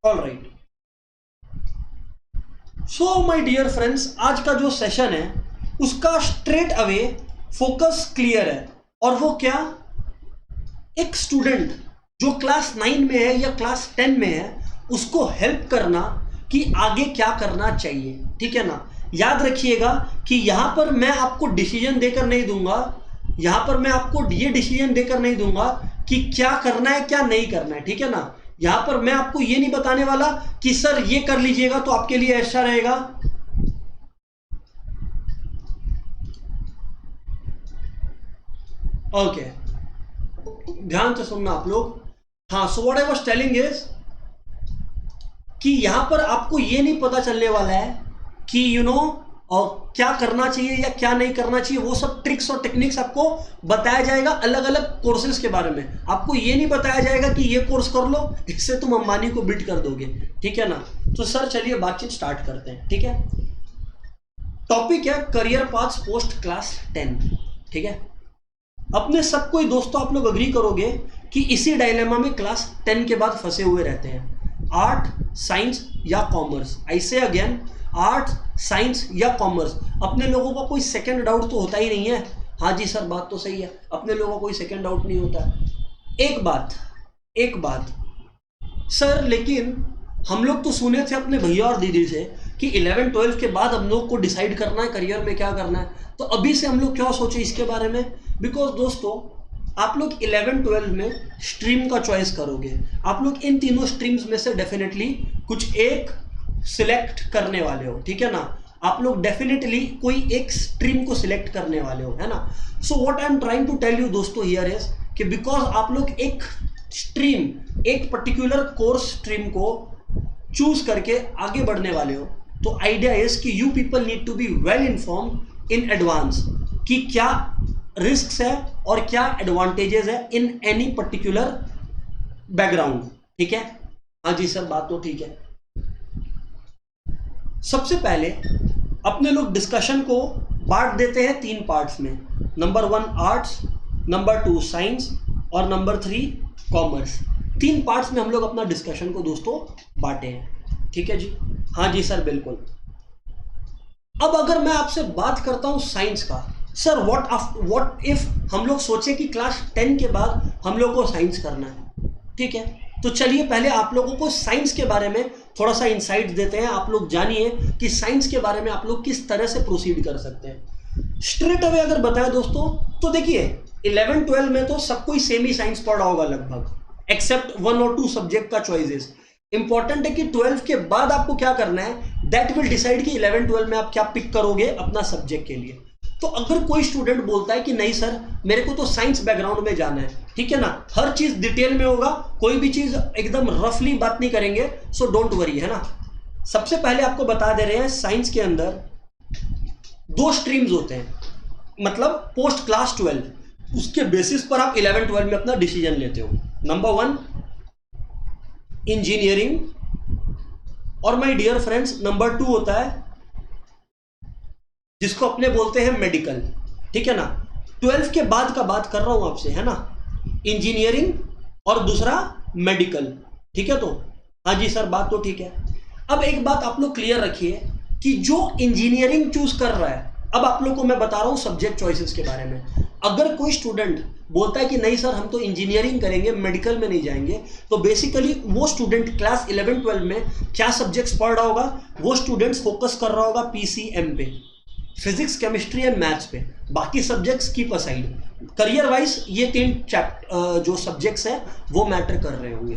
All right, so my dear friends, आज का जो सेशन है उसका स्ट्रेट अवे फोकस क्लियर है। और वो क्या, एक स्टूडेंट जो क्लास 9 में है या क्लास 10 में है उसको हेल्प करना कि आगे क्या करना चाहिए, ठीक है ना। याद रखिएगा कि यहां पर मैं आपको डिसीजन देकर नहीं दूंगा, यहां पर मैं आपको ये डिसीजन देकर नहीं दूंगा कि क्या करना है क्या नहीं करना है, ठीक है ना। यहां पर मैं आपको ये नहीं बताने वाला कि सर ये कर लीजिएगा तो आपके लिए ऐसा रहेगा। ओके, ध्यान से सुनना आप लोग। हाँ, सो what I was telling is कि यहां पर आपको ये नहीं पता चलने वाला है कि और क्या करना चाहिए या क्या नहीं करना चाहिए। वो सब ट्रिक्स और टेक्निक्स आपको बताया जाएगा अलग अलग कोर्सेज के बारे में। आपको ये नहीं बताया जाएगा कि ये कोर्स कर लो, इससे तुम अंबानी को बीट कर दोगे, ठीक है ना। तो सर चलिए बातचीत स्टार्ट करते हैं, ठीक है। टॉपिक है करियर पाथ्स पोस्ट क्लास 10, ठीक है। अपने सब कोई दोस्तों आप लोग अग्री करोगे कि इसी डायलेमा में क्लास 10 के बाद फंसे हुए रहते हैं। आर्ट, साइंस या कॉमर्स। आई से अगेन, आर्ट, साइंस या कॉमर्स। अपने लोगों का कोई सेकंड डाउट तो होता ही नहीं है। हाँ जी सर, बात तो सही है, अपने लोगों का कोई सेकंड डाउट नहीं होता है। एक बात सर, लेकिन हम लोग तो सुने थे अपने भैया और दीदी से कि 11-12 के बाद हम लोग को डिसाइड करना है करियर में क्या करना है, तो अभी से हम लोग क्या सोचे इसके बारे में। बिकॉज दोस्तों, आप लोग 11-12 में स्ट्रीम का चॉइस करोगे। आप लोग इन तीनों स्ट्रीम्स में से डेफिनेटली कुछ एक सिलेक्ट करने वाले हो, ठीक है ना। आप लोग डेफिनेटली कोई एक स्ट्रीम को सिलेक्ट करने वाले हो, है ना। So what I am trying to tell you दोस्तों हियर इज कि बिकॉज आप लोग एक स्ट्रीम, एक पर्टिकुलर कोर्स स्ट्रीम को चूज करके आगे बढ़ने वाले हो, तो आइडिया इज कि you people need to be well informed in advance कि क्या रिस्क है और क्या एडवांटेजेस है इन एनी पर्टिकुलर बैकग्राउंड, ठीक है। हाँ जी सर, बात तो ठीक है। सबसे पहले अपने लोग डिस्कशन को बांट देते हैं 3 पार्ट्स में। नंबर 1 आर्ट्स, नंबर 2 साइंस और नंबर 3 कॉमर्स। 3 पार्ट्स में हम लोग अपना डिस्कशन को दोस्तों बांटे हैं, ठीक है जी। हाँ जी सर, बिल्कुल। अब अगर मैं आपसे बात करता हूं साइंस का, सर व्हाट इफ हम लोग सोचे कि क्लास 10 के बाद हम लोग को साइंस करना है, ठीक है। तो चलिए पहले आप लोगों को साइंस के बारे में थोड़ा सा इंसाइट देते हैं। आप लोग जानिए कि साइंस के बारे में आप लोग किस तरह से प्रोसीड कर सकते हैं। स्ट्रेट अवे अगर बताएं दोस्तों, तो देखिए 11-12 में तो सब कोई सेम ही साइंस पढ़ा होगा लगभग, एक्सेप्ट 1 और 2 सब्जेक्ट का चॉइसेस। इंपॉर्टेंट है कि 12 के बाद आपको क्या करना है, दैट विल डिसाइड कि 11-12 में आप क्या पिक करोगे अपना सब्जेक्ट के लिए। तो अगर कोई स्टूडेंट बोलता है कि नहीं सर मेरे को तो साइंस बैकग्राउंड में जाना है, ठीक है ना, हर चीज डिटेल में होगा, कोई भी चीज एकदम रफली बात नहीं करेंगे, सो डोंट वरी, है ना। सबसे पहले आपको बता दे रहे हैं साइंस के अंदर 2 स्ट्रीम्स होते हैं, मतलब पोस्ट क्लास 12, उसके बेसिस पर आप 11-12 में अपना डिसीजन लेते हो। नंबर 1 इंजीनियरिंग, और माय डियर फ्रेंड्स नंबर 2 होता है जिसको अपने बोलते हैं मेडिकल, ठीक है ना। 12 के बाद का बात कर रहा हूं आपसे, है ना। इंजीनियरिंग और दूसरा मेडिकल, ठीक है। तो हाँ जी सर, बात तो ठीक है। अब एक बात आप लोग क्लियर रखिए कि जो इंजीनियरिंग चूज कर रहा है, अब आप लोग को मैं बता रहा हूं सब्जेक्ट चॉइसेस के बारे में। अगर कोई स्टूडेंट बोलता है कि नहीं सर हम तो इंजीनियरिंग करेंगे, मेडिकल में नहीं जाएंगे, तो बेसिकली वो स्टूडेंट क्लास 11-12 में क्या सब्जेक्ट्स पढ़ रहा होगा, वो स्टूडेंट्स फोकस कर रहा होगा पीसीएम पे, फिजिक्स, केमिस्ट्री एंड मैथ्स पे। बाकी subjects keep aside. Career wise ये 3 जो सब्जेक्ट्स हैं वो मैटर कर रहे होंगे।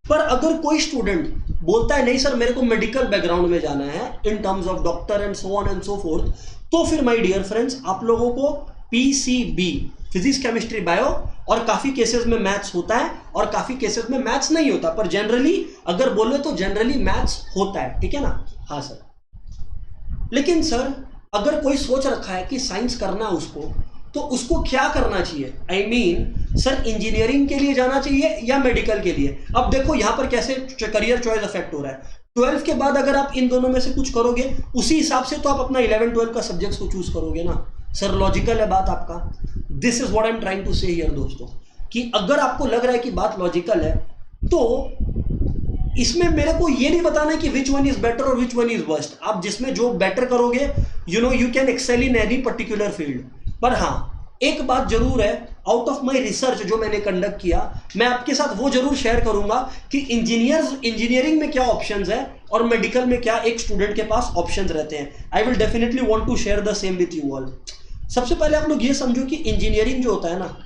पर अगर कोई स्टूडेंट बोलता है नहीं सर मेरे को मेडिकल बैकग्राउंड में जाना है in terms of doctor and so on and so fourth, तो फिर माय डियर फ्रेंड्स आप लोगों को पीसीबी, फिजिक्स, केमिस्ट्री, बायो, और काफी केसेस में मैथ्स होता है और काफी केसेस में मैथ्स नहीं होता, पर जनरली अगर बोले तो जनरली मैथ्स होता है, ठीक है ना। हाँ सर, लेकिन सर अगर कोई सोच रखा है कि साइंस करना है उसको, तो उसको क्या करना चाहिए, आई मीन सर इंजीनियरिंग के लिए जाना चाहिए या मेडिकल के लिए। अब देखो यहां पर कैसे करियर चॉइस अफेक्ट हो रहा है। 12 के बाद अगर आप इन दोनों में से कुछ करोगे, उसी हिसाब से तो आप अपना 11-12 का सब्जेक्ट को चूज करोगे ना सर। लॉजिकल है बात आपका। This is what I am trying to say here दोस्तों, कि अगर आपको लग रहा है कि बात लॉजिकल है, तो इसमें मेरे को ये नहीं बताना है कि विच वन इज बेटर और विच वन इज वर्स्ट। आप जिसमें जो बेटर करोगे you can excel in any particular field. पर हाँ, एक बात जरूर है, आउट ऑफ माई रिसर्च जो मैंने कंडक्ट किया, मैं आपके साथ वो जरूर शेयर करूंगा कि इंजीनियरिंग में क्या ऑप्शंस है और मेडिकल में क्या एक स्टूडेंट के पास ऑप्शंस रहते हैं। I will definitely want to share the same with you all. सबसे पहले आप लोग ये समझो कि इंजीनियरिंग जो होता है ना,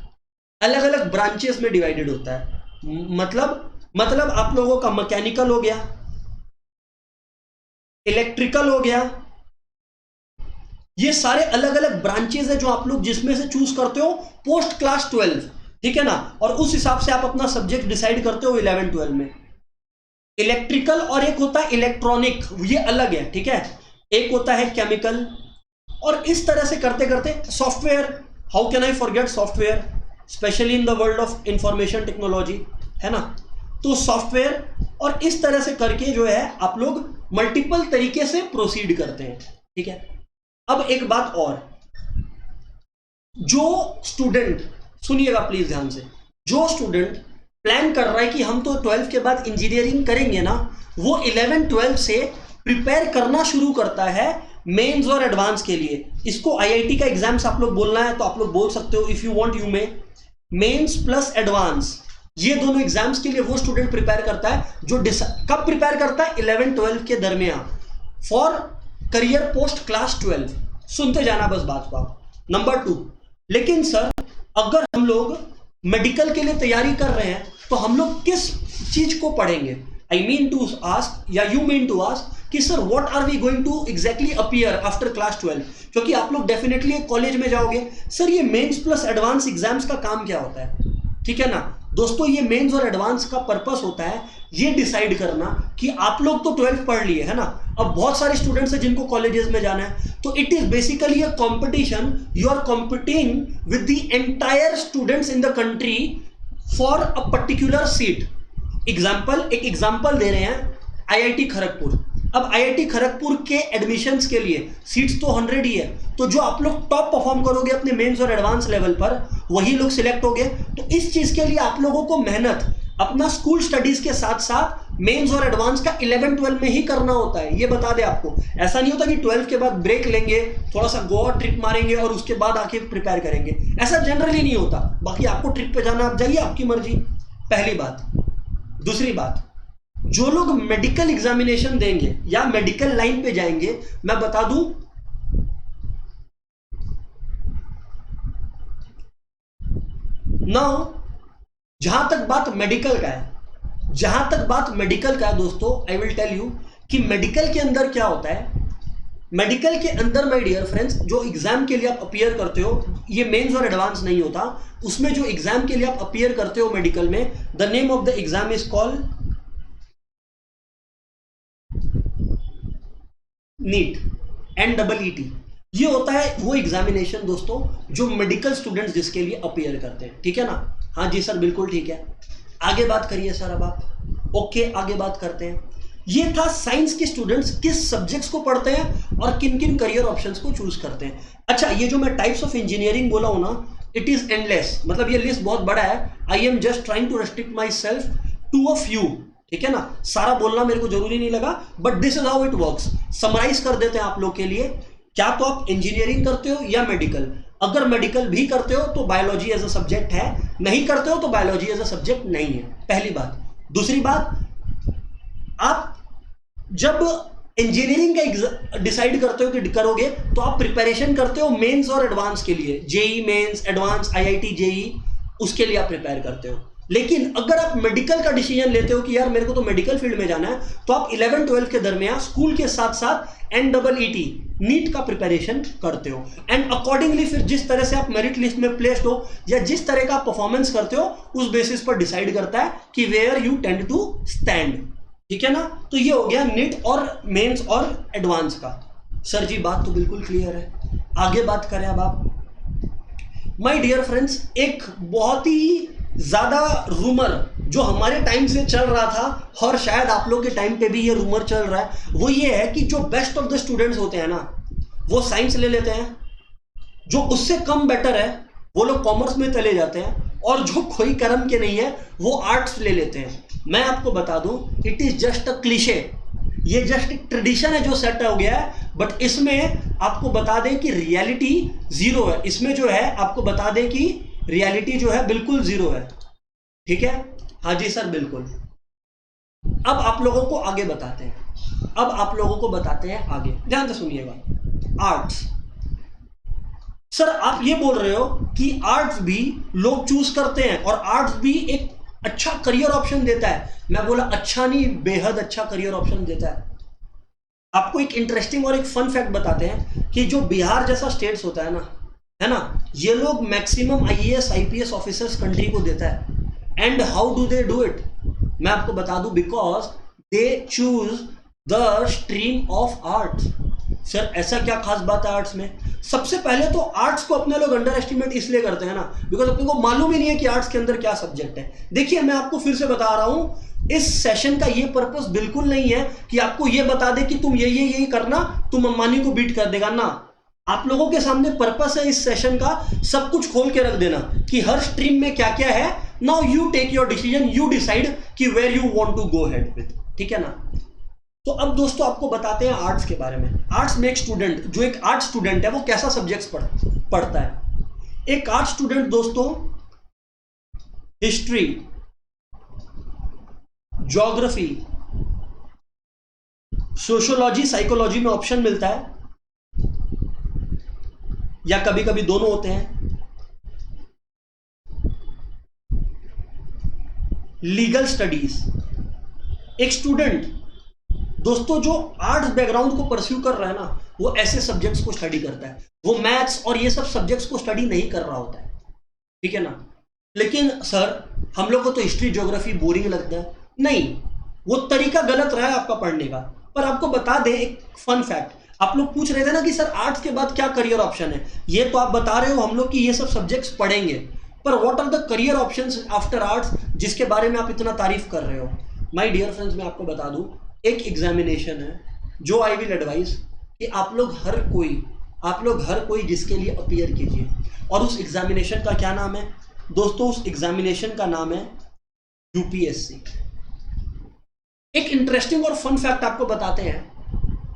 अलग अलग ब्रांचेस में डिवाइडेड होता है। मतलब आप लोगों का मैकेनिकल हो गया, इलेक्ट्रिकल हो गया, ये सारे अलग अलग ब्रांचेस है जो आप लोग जिसमें से चूज करते हो पोस्ट क्लास 12, ठीक है ना। और उस हिसाब से आप अपना सब्जेक्ट डिसाइड करते हो 11 12 में। इलेक्ट्रिकल और एक होता है इलेक्ट्रॉनिक, ये अलग है, ठीक है। एक होता है केमिकल, और इस तरह से करते करते software, how can I forget software, specially in the world of information technology, है ना। तो सॉफ्टवेयर, और इस तरह से करके जो है आप लोग मल्टीपल तरीके से प्रोसीड करते हैं, ठीक है। अब एक बात और, जो स्टूडेंट, सुनिएगा प्लीज ध्यान से, जो स्टूडेंट प्लान कर रहा है कि हम तो 12 के बाद इंजीनियरिंग करेंगे ना, वो 11 12 से प्रिपेयर करना शुरू करता है मेंस और एडवांस के लिए। इसको आईआईटी का एग्जाम्स आप लोग बोलना है तो आप लोग बोल सकते हो, इफ यू वांट यू में। मेंस प्लस एडवांस, ये दोनों एग्जाम्स के लिए वो स्टूडेंट प्रिपेयर करता है जो कब प्रिपेयर करता है, 11 12 के दरमियान, फॉर करियर पोस्ट क्लास 12। सुनते जाना बस बात को आप। नंबर 2, लेकिन सर अगर हम लोग मेडिकल के लिए तैयारी कर रहे हैं तो हम लोग किस चीज को पढ़ेंगे? आई मीन टू आस्क, या यू मीन टू आस्क कि sir what are we going to exactly appear after class 12? क्योंकि आप लोग डेफिनेटली कॉलेज में जाओगे, सर ये मेंस प्लस एडवांस एग्जाम्स का काम क्या होता है, ठीक है ना दोस्तों। ये मेंस और एडवांस का पर्पस होता है ये डिसाइड करना कि आप लोग तो 12 पढ़ लिए, है ना, अब बहुत सारे स्टूडेंट्स हैं जिनको कॉलेजेस में जाना है, तो it is basically a competition, you are competing with the entire students in the country for a particular seat. एक एग्जांपल दे रहे हैं, आईआईटी खड़गपुर। अब आईआईटी खड़गपुर के एडमिशंस के लिए सीट्स तो 100 ही है, तो जो आप लोग टॉप परफॉर्म करोगे अपने मेंस और एडवांस लेवल पर, वही लोग सिलेक्ट होंगे। तो इस चीज के लिए आप लोगों को मेहनत अपना स्कूल स्टडीज के साथ साथ मेंस और एडवांस का 11 12 में ही करना होता है। ये बता दे आपको, ऐसा नहीं होता कि 12 के बाद ब्रेक लेंगे, थोड़ा सा गोवा ट्रिप मारेंगे और उसके बाद आके प्रिपेयर करेंगे, ऐसा जनरली नहीं होता। बाकी आपको ट्रिप पे जाना, आप जाइए, आपकी मर्जी, पहली बात। दूसरी बात, जो लोग मेडिकल एग्जामिनेशन देंगे या मेडिकल लाइन पे जाएंगे, मैं बता दूं, नाउ जहां तक बात मेडिकल का है, दोस्तों, आई विल टेल यू कि मेडिकल के अंदर क्या होता है। मेडिकल के अंदर माय डियर फ्रेंड्स, जो एग्जाम के लिए आप अपीयर करते हो, ये मेंस और एडवांस नहीं होता, उसमें जो एग्जाम के लिए आप अपीयर करते हो मेडिकल में, the name of the exam is called NEET, NEET। ये होता है वो एग्जामिनेशन दोस्तों जो मेडिकल स्टूडेंट्स जिसके लिए अपीयर करते हैं, ठीक है ना। हाँ जी सर, बिल्कुल ठीक है। आगे बात करिए सर, अब आप ओके, आगे बात करते हैं। ये था साइंस के स्टूडेंट्स किस सब्जेक्ट्स को पढ़ते हैं और किन किन करियर ऑप्शंस को चूज करते हैं। अच्छा, ये जो मैं टाइप्स ऑफ इंजीनियरिंग बोला हूं ना, इट इज एंडलेस, मतलब ये लिस्ट बहुत बड़ा है। I am just trying to restrict myself to a few, ठीक है ना, सारा बोलना मेरे को जरूरी नहीं लगा, but this is how it works. Summarise कर देते हैं आप लोग के लिए, क्या तो आप इंजीनियरिंग करते हो या मेडिकल। अगर मेडिकल भी करते हो तो बायोलॉजी एज अ सब्जेक्ट है, नहीं करते हो तो बायोलॉजी एज अ सब्जेक्ट नहीं है, पहली बात। दूसरी बात, आप जब इंजीनियरिंग का डिसाइड करते हो कि करोगे, तो आप प्रिपरेशन करते हो मेंस और एडवांस के लिए, JEE Mains, advance, IIT JEE, उसके लिए आप प्रिपेयर करते हो। लेकिन अगर आप मेडिकल का डिसीजन लेते हो कि यार मेरे को तो मेडिकल फील्ड में जाना है, तो आप 11 12 के दरमियान स्कूल के साथ साथ NEET नीट का प्रिपरेशन करते हो। एंड अकॉर्डिंगली फिर जिस तरह से आप मेरिट लिस्ट में प्लेस्ड हो या जिस तरह का परफॉर्मेंस करते हो, उस बेसिस पर डिसाइड करता है कि where you tend to stand, ठीक है ना। तो ये हो गया नीट और मेंस और एडवांस का। सर जी बात तो बिल्कुल क्लियर है, आगे बात करें अब आप। माय डियर फ्रेंड्स, एक बहुत ही ज्यादा रूमर जो हमारे टाइम से चल रहा था और शायद आप लोग के टाइम पे भी ये रूमर चल रहा है, वो ये है कि जो बेस्ट ऑफ द स्टूडेंट्स होते हैं ना, वो साइंस ले लेते हैं, जो उससे कम बेटर है वो लोग कॉमर्स में चले जाते हैं, और जो कोई कर्म के नहीं है वो आर्ट्स ले लेते हैं। मैं आपको बता दूं, it is just a cliché, ये जस्ट एक ट्रेडिशन है जो सेट हो गया है, बट इसमें आपको बता दें कि रियलिटी जीरो है। इसमें जो है आपको बता दें कि रियलिटी जो है बिल्कुल जीरो है। ठीक है, हाँ जी सर बिल्कुल। अब आप लोगों को आगे बताते हैं, अब आप लोगों को बताते हैं आगे, ध्यान से सुनिएगा। आर्ट्स, सर आप ये बोल रहे हो कि आर्ट्स भी लोग चूज करते हैं और आर्ट्स भी एक अच्छा करियर ऑप्शन देता है। मैं बोला अच्छा नहीं, बेहद अच्छा करियर ऑप्शन देता है। आपको एक इंटरेस्टिंग और एक फन फैक्ट बताते हैं कि जो बिहार जैसा स्टेट्स होता है ना, ये लोग maximum IAS IPS officers country को देता है। And how do they do it, मैं आपको बता दूं, because they choose the stream of arts. Sir ऐसा क्या खास बात है आर्ट्स में? सबसे पहले तो आर्ट्स को अपने लोग अंडर एस्टिमेट इसलिए करते हैं ना, बिकॉज अपने को मालूम ही नहीं है कि आर्ट्स के अंदर क्या सब्जेक्ट है। देखिए मैं आपको फिर से बता रहा हूं, इस सेशन का ये पर्पस बिल्कुल नहीं है कि आपको ये बता दे कि तुम यही करना, तुम अंबानी को बीट कर देगा ना। आप लोगों के सामने पर्पस है इस सेशन का सब कुछ खोल के रख देना कि हर स्ट्रीम में क्या क्या है। Now you take your decision, you decide कि where you want to go head with, ठीक है ना। तो अब दोस्तों आपको बताते हैं आर्ट्स के बारे में। आर्ट्स में एक स्टूडेंट, जो एक आर्ट स्टूडेंट है, वो कैसा सब्जेक्ट्स पढ़ता है। एक आर्ट स्टूडेंट दोस्तों हिस्ट्री, ज्योग्राफी, सोशियोलॉजी, साइकोलॉजी में ऑप्शन मिलता है, या कभी कभी दोनों होते हैं। लीगल स्टडीज, एक स्टूडेंट दोस्तों जो आर्ट्स बैकग्राउंड को परस्यू कर रहा है ना, वो ऐसे सब्जेक्ट्स को स्टडी करता है। वो मैथ्स और ये सब सब्जेक्ट्स को स्टडी नहीं कर रहा होता है, ठीक है ना। लेकिन सर हम लोग को तो हिस्ट्री ज्योग्राफी बोरिंग लगता है। नहीं, वो तरीका गलत रहा है आपका पढ़ने का। पर आपको बता दें एक फन फैक्ट, आप लोग पूछ रहे थे ना कि सर आर्ट्स के बाद क्या करियर ऑप्शन है। ये तो आप बता रहे हो हम लोग कि ये सब सब्जेक्ट्स पढ़ेंगे, पर what are the career options after arts, जिसके बारे में आप इतना तारीफ कर रहे हो। माय डियर फ्रेंड्स, मैं आपको बता दूं, एक एग्जामिनेशन है जो आई विल एडवाइस कि आप लोग हर कोई जिसके लिए अपीयर कीजिए। और उस एग्जामिनेशन का क्या नाम है दोस्तों? उस एग्जामिनेशन का नाम है यूपीएससी। एक इंटरेस्टिंग और फन फैक्ट आपको बताते हैं,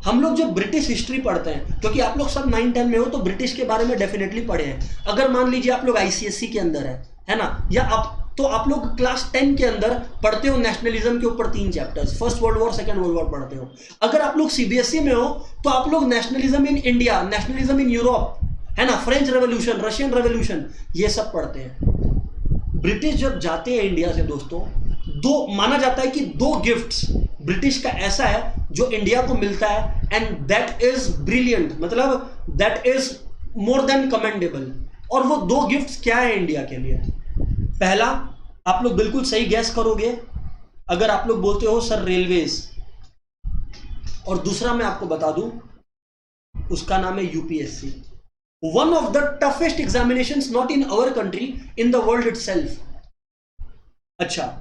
हम लोग जब ब्रिटिश हिस्ट्री पढ़ते हैं, क्योंकि आप लोग सब 9-10 में हो तो ब्रिटिश के बारे में डेफिनेटली पढ़े हैं। अगर मान लीजिए आप लोग आईसीएसई के अंदर है ना, या आप लोग क्लास 10 के अंदर पढ़ते हो नेशनलिज्म के ऊपर 3 chapters, first world war, second world war पढ़ते हो। अगर आप लोग सीबीएसई में हो तो आप लोग nationalism in India, nationalism in Europe, है ना, फ्रेंच रेवोल्यूशन, रशियन रेवोल्यूशन, ये सब पढ़ते हैं। ब्रिटिश जब जाते हैं इंडिया से दोस्तों, माना जाता है कि 2 गिफ्ट्स ब्रिटिश का ऐसा है जो इंडिया को मिलता है, एंड दैट इज ब्रिलियंट, मतलब that is more than commendable. और वो 2 गिफ्ट्स क्या है इंडिया के लिए? पहला, आप लोग बिल्कुल सही गैस करोगे अगर आप लोग बोलते हो सर रेलवेज, और दूसरा मैं आपको बता दूं उसका नाम है UPSC, one of the toughest examinations not in our country, in the world itself. अच्छा,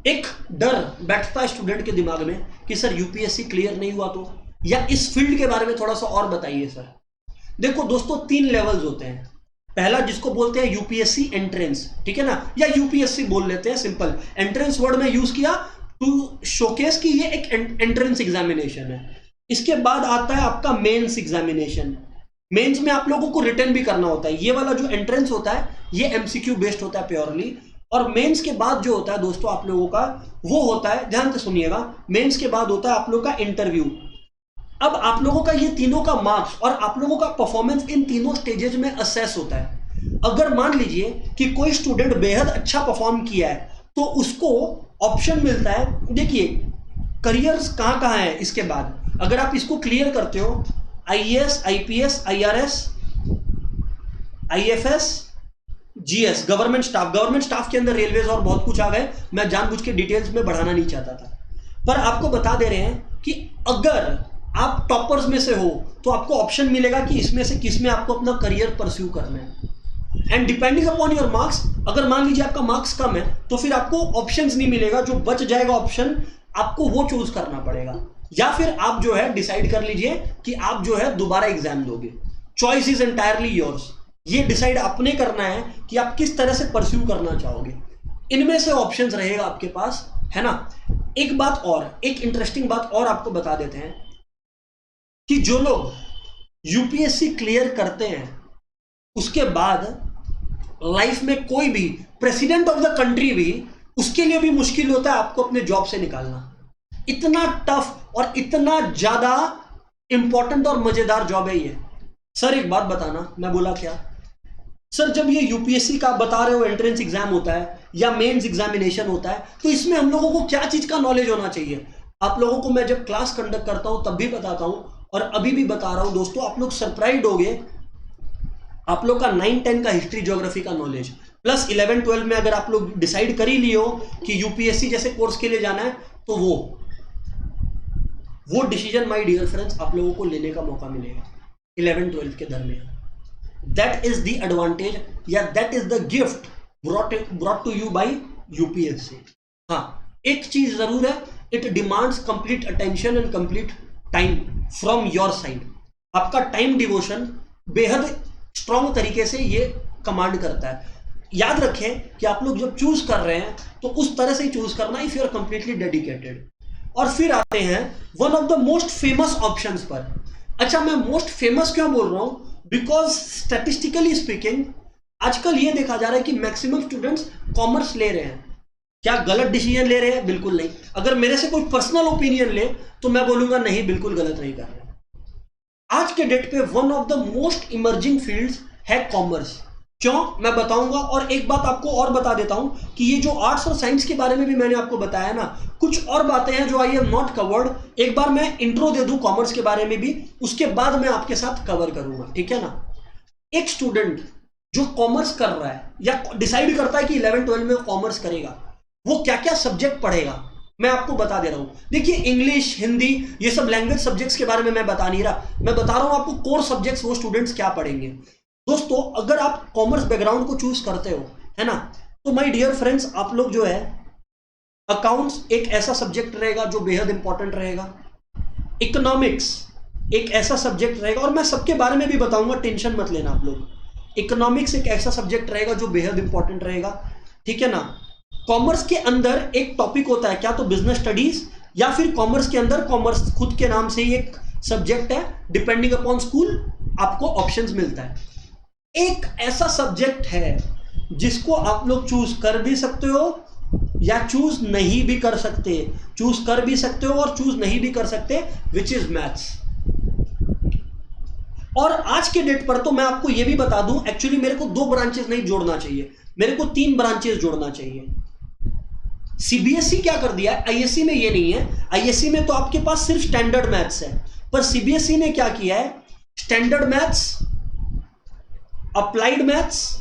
एक डर बैठता है स्टूडेंट के दिमाग में कि सर यूपीएससी क्लियर नहीं हुआ तो, या इस फील्ड के बारे में थोड़ा सा और बताइए सर। देखो दोस्तों 3 लेवल्स होते हैं। पहला जिसको बोलते हैं यूपीएससी एंट्रेंस, ठीक है ना, या यूपीएससी बोल लेते हैं, सिंपल एंट्रेंस वर्ड में यूज किया टू शोकेस कि ये एक एंट्रेंस एग्जामिनेशन है। इसके बाद आता है आपका मेंस एग्जामिनेशन। मेंस में आप लोगों को रिटर्न भी करना होता है। ये वाला जो एंट्रेंस होता है ये एमसीक्यू बेस्ड होता है प्योरली, और मेंस के बाद जो होता है दोस्तों आप लोगों का, वो होता है, ध्यान से सुनिएगा, मेंस के बाद होता है आप लोगों का इंटरव्यू। अब आप लोगों का ये तीनों का मार्क्स और आप लोगों का परफॉर्मेंस इन तीनों स्टेजेस में असेस होता है। अगर मान लीजिए कि कोई स्टूडेंट बेहद अच्छा परफॉर्म किया है तो उसको ऑप्शन मिलता है। देखिए करियर्स कहाँ कहाँ है इसके बाद, अगर आप इसको क्लियर करते हो, IAS, IPS, IRS, IFS, GS, government staff के अंदर रेलवेज और बहुत कुछ आ गए। मैं जानबूझ के डिटेल्स में बढ़ाना नहीं चाहता था, पर आपको बता दे रहे हैं कि अगर आप टॉपर्स में से हो तो आपको ऑप्शन मिलेगा कि इसमें से किस में आपको अपना करियर परस्यू करना है। And depending upon your marks, अगर मान लीजिए आपका मार्क्स कम है तो फिर आपको ऑप्शंस नहीं मिलेगा, जो बच जाएगा ऑप्शन आपको वो चूज करना पड़ेगा, या फिर आप जो है डिसाइड कर लीजिए कि आप जो है दोबारा एग्जाम दोगे। Choice is entirely yours. ये डिसाइड आपने करना है कि आप किस तरह से परस्यू करना चाहोगे। इनमें से ऑप्शंस रहेगा आपके पास, है ना। एक बात और, एक इंटरेस्टिंग बात और आपको बता देते हैं कि जो लोग यूपीएससी क्लियर करते हैं उसके बाद लाइफ में कोई भी प्रेसिडेंट ऑफ द कंट्री भी, उसके लिए भी मुश्किल होता है आपको अपने जॉब से निकालना। इतना टफ और इतना ज्यादा इंपॉर्टेंट और मजेदार जॉब है ये। सर एक बात बताना, मैं बोला क्या सर, जब ये यूपीएससी का बता रहे हो एंट्रेंस एग्जाम होता है या मेंस एग्जामिनेशन होता है, तो इसमें हम लोगों को क्या चीज का नॉलेज होना चाहिए? आप लोगों को मैं जब क्लास कंडक्ट करता हूं तब भी बताता हूं और अभी भी बता रहा हूं दोस्तों, आप लोग सरप्राइज होगे। आप लोग का 9-10 का हिस्ट्री ज्योग्राफी का नॉलेज प्लस 11-12 में अगर आप लोग डिसाइड कर ही लिए हो कि यूपीएससी जैसे कोर्स के लिए जाना है, तो वो डिसीजन माय डियर फ्रेंड्स आप लोगों को लेने का मौका मिलेगा 11-12 के दरमियान। दैट इज द एडवांटेज या that is the gift brought to you by UPSC. हाँ, एक चीज जरूर है, it demands complete attention and complete time from your side. आपका टाइम डिवोशन बेहद स्ट्रॉन्ग तरीके से ये कमांड करता है। याद रखें कि आप लोग जब चूज कर रहे हैं तो उस तरह से ही चूज करना, if you are completely dedicated. और फिर आते हैं one of the most famous options पर। अच्छा, मैं मोस्ट फेमस क्यों बोल रहा हूं? बिकॉज स्टैटिस्टिकली स्पीकिंग आजकल ये देखा जा रहा है कि मैक्सिमम स्टूडेंट्स कॉमर्स ले रहे हैं। क्या गलत डिसीजन ले रहे हैं? बिल्कुल नहीं। अगर मेरे से कोई पर्सनल ओपिनियन ले तो मैं बोलूंगा नहीं, बिल्कुल गलत नहीं कर रहे। आज के डेट पे one of the most emerging fields है कॉमर्स। क्यों, मैं बताऊंगा। और एक बात आपको और बता देता हूं कि ये जो आर्ट्स और साइंस के बारे में भी मैंने आपको बताया ना, कुछ और बातें हैं जो आई हैव नॉट कवर्ड। एक बार मैं इंट्रो दे दूं कॉमर्स के बारे में भी, उसके बाद मैं आपके साथ कवर करूंगा, ठीक है ना। एक स्टूडेंट जो कॉमर्स कर रहा है या डिसाइड करता है कि 11-12 में कॉमर्स करेगा, वो क्या क्या सब्जेक्ट पढ़ेगा मैं आपको बता दे रहा हूं। देखिए, इंग्लिश, हिंदी, ये सब लैंग्वेज सब्जेक्ट्स के बारे में मैं बता नहीं रहा, मैं बता रहा हूं आपको कोर सब्जेक्ट्स वो स्टूडेंट्स क्या पढ़ेंगे। दोस्तों, अगर आप कॉमर्स बैकग्राउंड को चूज करते हो, है ना, तो माय डियर फ्रेंड्स, आप लोग जो है अकाउंट्स एक ऐसा सब्जेक्ट रहेगा जो बेहद इंपॉर्टेंट रहेगा। इकोनॉमिक्स एक ऐसा सब्जेक्ट रहेगा, और मैं सबके बारे में भी बताऊंगा, टेंशन मत लेना आप लोग। इकोनॉमिक्स एक ऐसा सब्जेक्ट रहेगा जो बेहद इंपॉर्टेंट रहेगा, ठीक है ना। कॉमर्स के अंदर एक टॉपिक होता है, क्या तो बिजनेस स्टडीज, या फिर कॉमर्स के अंदर कॉमर्स खुद के नाम से ही एक सब्जेक्ट है, डिपेंडिंग अपॉन स्कूल आपको ऑप्शंस मिलता है। एक ऐसा सब्जेक्ट है जिसको आप लोग चूज कर भी सकते हो या चूज नहीं भी कर सकते, चूज कर भी सकते हो और चूज नहीं भी कर सकते, विच इज मैथ्स। और आज के डेट पर तो मैं आपको यह भी बता दूं, एक्चुअली मेरे को 2 ब्रांचेस नहीं जोड़ना चाहिए, मेरे को 3 ब्रांचेस जोड़ना चाहिए। सीबीएसई क्या कर दिया है, आईएससी में ये नहीं है। आईएससी में तो आपके पास सिर्फ स्टैंडर्ड मैथ्स है, पर सीबीएसई ने क्या किया है, स्टैंडर्ड मैथ्स, अप्लाइड मैथ्स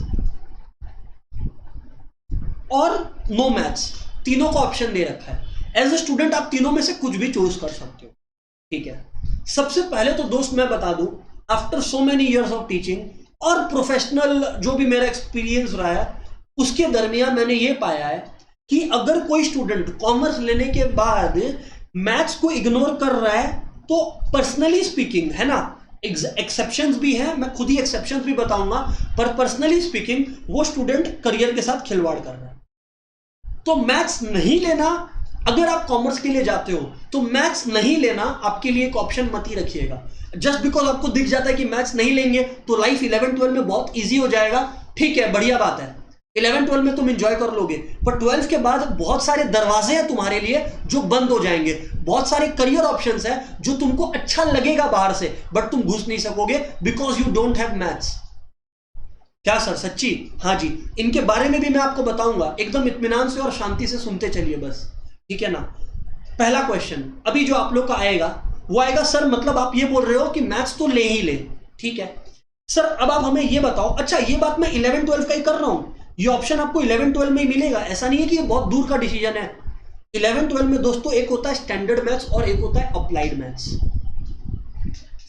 और नो मैथ्स, तीनों का ऑप्शन दे रखा है। एज ए स्टूडेंट आप तीनों में से कुछ भी चूज कर सकते हो, ठीक है। सबसे पहले तो दोस्त मैं बता दूं, after so many years of teaching और प्रोफेशनल जो भी मेरा एक्सपीरियंस रहा है, उसके दरमियान मैंने ये पाया है कि अगर कोई स्टूडेंट कॉमर्स लेने के बाद मैथ्स को इग्नोर कर रहा है, तो पर्सनली स्पीकिंग, है ना, एक्सेप्शंस भी हैं, मैं खुद ही एक्सेप्शंस भी बताऊंगा, पर पर्सनली स्पीकिंग वो स्टूडेंट करियर के साथ खिलवाड़ कर रहा है। तो मैथ्स नहीं लेना, अगर आप कॉमर्स के लिए जाते हो तो मैथ्स नहीं लेना आपके लिए एक ऑप्शन मत ही रखिएगा। जस्ट बिकॉज आपको दिख जाता है कि मैथ्स नहीं लेंगे तो लाइफ 11-12 में बहुत इजी हो जाएगा, ठीक है, बढ़िया बात है, 11-12 में तुम एंजॉय कर लोगे, पर 12 के बाद बहुत सारे दरवाजे हैं तुम्हारे लिए जो बंद हो जाएंगे, बहुत सारे करियर ऑप्शंस हैं जो तुमको अच्छा लगेगा बाहर से, बट तुम घुस नहीं सकोगे because you don't have maths. क्या सर, सच्ची? हाँ जी, इनके बारे में भी मैं आपको बताऊंगा, एकदम इत्मीनान से और शांति से सुनते चलिए बस, ठीक है ना। पहला क्वेश्चन अभी जो आप लोग का आएगा वो आएगा, सर मतलब आप ये बोल रहे हो कि मैथ्स तो ले ही ले, ठीक है सर, अब आप हमें ये बताओ, अच्छा ये बात मैं 11-12 का ही कर रहा हूं, ये ऑप्शन आपको 11-12 में ही मिलेगा, ऐसा नहीं है कि ये बहुत दूर का डिसीजन है। 11-12 में दोस्तों एक होता है स्टैंडर्ड मैथ्स और एक होता है अप्लाइड मैथ्स।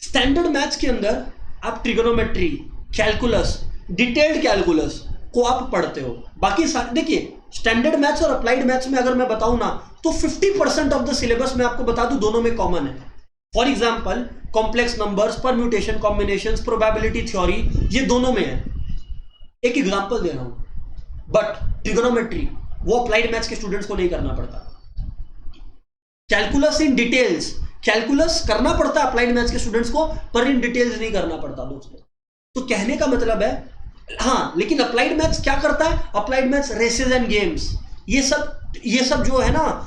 स्टैंडर्ड मैथ्स के अंदर आप ट्रिगोनोमेट्री, कैलकुलस, डिटेल्ड कैलकुलस को आप पढ़ते हो, बाकी सारे देखिए स्टैंडर्ड मैथ्स और अप्लाइड मैथ्स में अगर मैं बताऊं ना तो 50% ऑफ द सिलेबस में आपको बता दूं दोनों में कॉमन है। For example complex numbers, permutation, combinations, probability theory, ये दोनों में है। एक एग्जांपल दे रहा हूं, बट ट्रिगोनोमेट्री वो अप्लाइड मैथ्स के स्टूडेंट्स को नहीं करना पड़ता। कैलकुलस इन डिटेल्स, कैलकुलस करना पड़ता है अप्लाइड मैथ्स के स्टूडेंट्स को, पर इन डिटेल्स नहीं करना पड़ता दोस्तों। तो कहने का मतलब है हाँ, लेकिन अप्लाइड मैथ्स क्या करता है, applied maths races and games, ये सब जो है ना,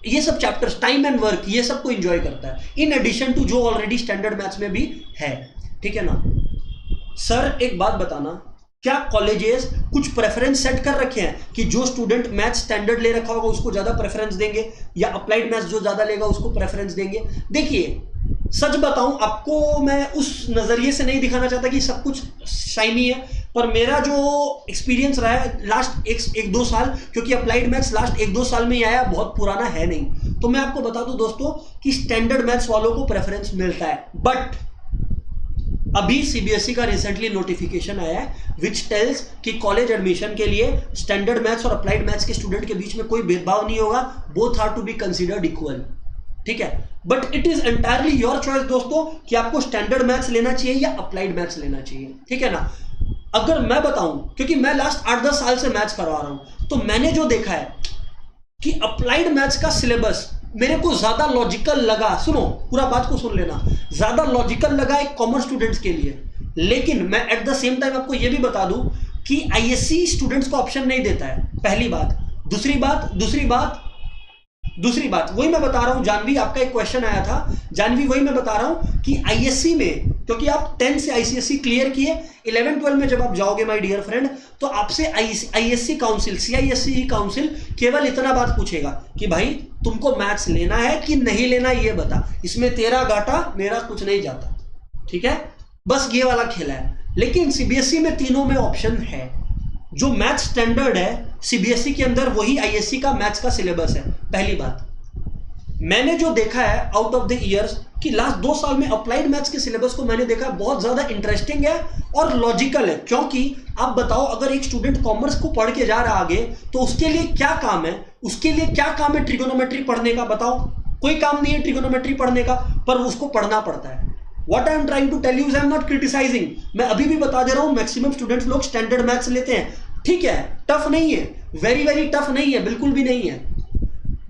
ये सब चैप्टर्स, टाइम एंड वर्क, ये सब को एंजॉय करता है, इन एडिशन टू जो ऑलरेडी स्टैंडर्ड मैथ्स में भी है। ठीक है ना सर, एक बात बताना, क्या कॉलेजेस कुछ प्रेफरेंस सेट कर रखे हैं कि जो स्टूडेंट मैथ्स स्टैंडर्ड ले रखा होगा उसको ज्यादा प्रेफरेंस देंगे, या अप्लाइड मैथ्स जो ज्यादा लेगा उसको प्रेफरेंस देंगे? देखिए सच बताऊं आपको, मैं उस नजरिए से नहीं दिखाना चाहता कि सब कुछ शाइनी है, पर मेरा जो एक्सपीरियंस रहा है लास्ट एक दो साल, क्योंकि अप्लाइड मैथ्स लास्ट 1-2 साल में ही आया, बहुत पुराना है नहीं, तो मैं आपको बता दूं दोस्तों कि स्टैंडर्ड मैथ्स वालों को प्रेफरेंस मिलता है। बट अभी सीबीएसई का रिसेंटली नोटिफिकेशन आया है विच टेल्स कि कॉलेज एडमिशन के लिए स्टैंडर्ड मैथ्स और अप्लाइड मैथ्स के स्टूडेंट के बीच में कोई भेदभाव नहीं होगा, both are to be considered equal. ठीक है, but it is entirely your choice दोस्तों कि आपको स्टैंडर्ड मैथ्स लेना चाहिए या अप्लाइड मैथ्स लेना चाहिए। ठीक है ना, अगर मैं बताऊं, क्योंकि मैं लास्ट 8-10 साल से मैथ्स करवा रहा हूं, तो मैंने जो देखा है कि अप्लाइड मैथ्स का सिलेबस मेरे को ज्यादा लॉजिकल लगा, सुनो पूरा बात को सुन लेना, ज्यादा लॉजिकल लगा एक कॉमर्स स्टूडेंट्स के लिए। लेकिन मैं एट द सेम टाइम आपको यह भी बता दूं कि आईएससी स्टूडेंट्स को ऑप्शन नहीं देता है, पहली बात। दूसरी बात वही मैं बता रहा हूं, जानवी आपका एक क्वेश्चन आया था, जानवी वही मैं बता रहा हूं कि आईएससी में, क्योंकि आप 10 से आईसीएसई क्लियर किए, 11-12 में जब आप जाओगे माय डियर फ्रेंड, तो आपसे आईएससी काउंसिल, सीआईएससी काउंसिल केवल इतना बात पूछेगा कि भाई तुमको मैथ्स लेना है कि नहीं लेना, ये बता, इसमें तेरा घाटा मेरा कुछ नहीं जाता। ठीक है, बस ये वाला खेला है। लेकिन सीबीएसई में तीनों में ऑप्शन है। जो मैथ्स स्टैंडर्ड है सीबीएसई के अंदर, वही आईएससी का मैथ्स का सिलेबस है। पहली बात, मैंने जो देखा है आउट ऑफ द ईयर्स कि लास्ट 2 साल में अप्लाइड मैथ्स के सिलेबस को मैंने देखा बहुत ज्यादा इंटरेस्टिंग है और लॉजिकल है। क्योंकि आप बताओ, अगर एक स्टूडेंट कॉमर्स को पढ़ के जा रहा आगे, तो उसके लिए क्या काम है, ट्रिगोनोमेट्री पढ़ने का? बताओ, कोई काम नहीं है ट्रिगोनोमेट्री पढ़ने का, पर उसको पढ़ना पड़ता है। What I am trying to tell you is I am not criticizing, मैं अभी भी बता दे रहा हूं, मैक्सिमम स्टूडेंट्स लोग स्टैंडर्ड मैथ्स लेते हैं। ठीक है, टफ नहीं है, वेरी वेरी टफ नहीं है, बिल्कुल भी नहीं है,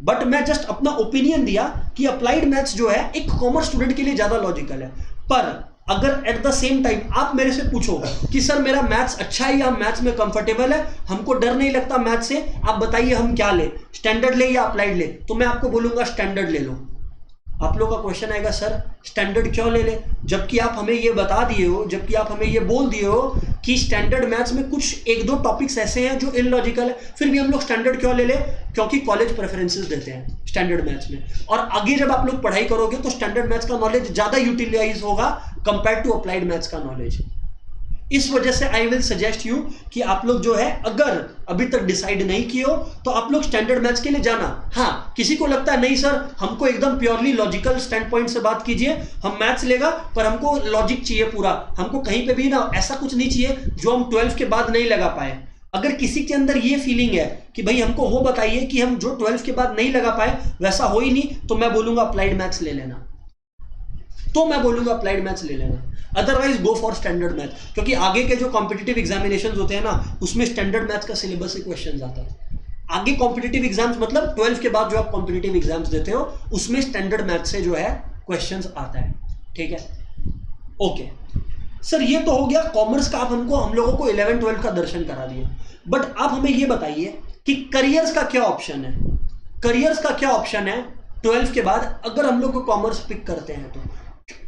बट मैं जस्ट अपना ओपिनियन दिया कि अप्लाइड मैथ्स जो है एक कॉमर्स स्टूडेंट के लिए ज्यादा लॉजिकल है। पर अगर एट द सेम टाइम आप मेरे से पूछो कि सर मेरा मैथ्स अच्छा है या मैथ्स में कंफर्टेबल है, हमको डर नहीं लगता मैथ्स से, आप बताइए हम क्या ले, स्टैंडर्ड ले या अप्लाइड ले, तो मैं आपको बोलूंगा स्टैंडर्ड ले लो। आप लोगों का क्वेश्चन आएगा, सर स्टैंडर्ड क्यों ले ले, जबकि आप हमें ये बता दिए हो, जबकि आप हमें ये बोल दिए हो कि स्टैंडर्ड मैथ्स में कुछ 1-2 टॉपिक्स ऐसे हैं जो इलॉजिकल है, फिर भी हम लोग स्टैंडर्ड क्यों ले ले? क्योंकि कॉलेज प्रेफरेंसेस देते हैं स्टैंडर्ड मैथ्स में, और आगे जब आप लोग पढ़ाई करोगे तो स्टैंडर्ड मैथ्स का नॉलेज ज्यादा यूटिलाइज होगा कंपेयर टू अप्लाइड मैथ्स का नॉलेज। इस वजह से आई विल सजेस्ट यू कि आप लोग जो है, अगर अभी तक डिसाइड नहीं किए हो तो आप लोग स्टैंडर्ड मैथ्स के लिए जाना। हाँ, किसी को लगता है नहीं सर हमको एकदम प्योरली लॉजिकल स्टैंड पॉइंट से बात कीजिए, हम मैथ्स लेगा पर हमको लॉजिक चाहिए पूरा, हमको कहीं पे भी ना ऐसा कुछ नहीं चाहिए जो हम 12 के बाद नहीं लगा पाए। अगर किसी के अंदर ये फीलिंग है कि भाई हमको वो बताइए कि हम जो 12 के बाद नहीं लगा पाए वैसा हो ही नहीं, तो मैं बोलूंगा अप्लाइड मैथ्स ले लेना, otherwise go for standard math, क्योंकि आगे के जो कॉम्पिटिटिव एग्जामिनेशंस होते हैं ना, उसमें स्टैंडर्ड मैथ का सिलेबस से क्वेश्चंस आता है। आगे कॉम्पिटिटिव एग्जाम्स मतलब 12 के बाद जो आप कॉम्पिटिटिव एग्जाम्स देते हो, उसमें स्टैंडर्ड मैथ से जो है क्वेश्चंस आता है। ठीक है, ओके सर, ये तो हो गया कॉमर्स का, आप हम लोगों को 11-12 का दर्शन करा दिए। बट आप हमें ये बताइए कि करियर्स का क्या ऑप्शन है, 12 के बाद अगर हम लोग को कॉमर्स पिक करते हैं तो।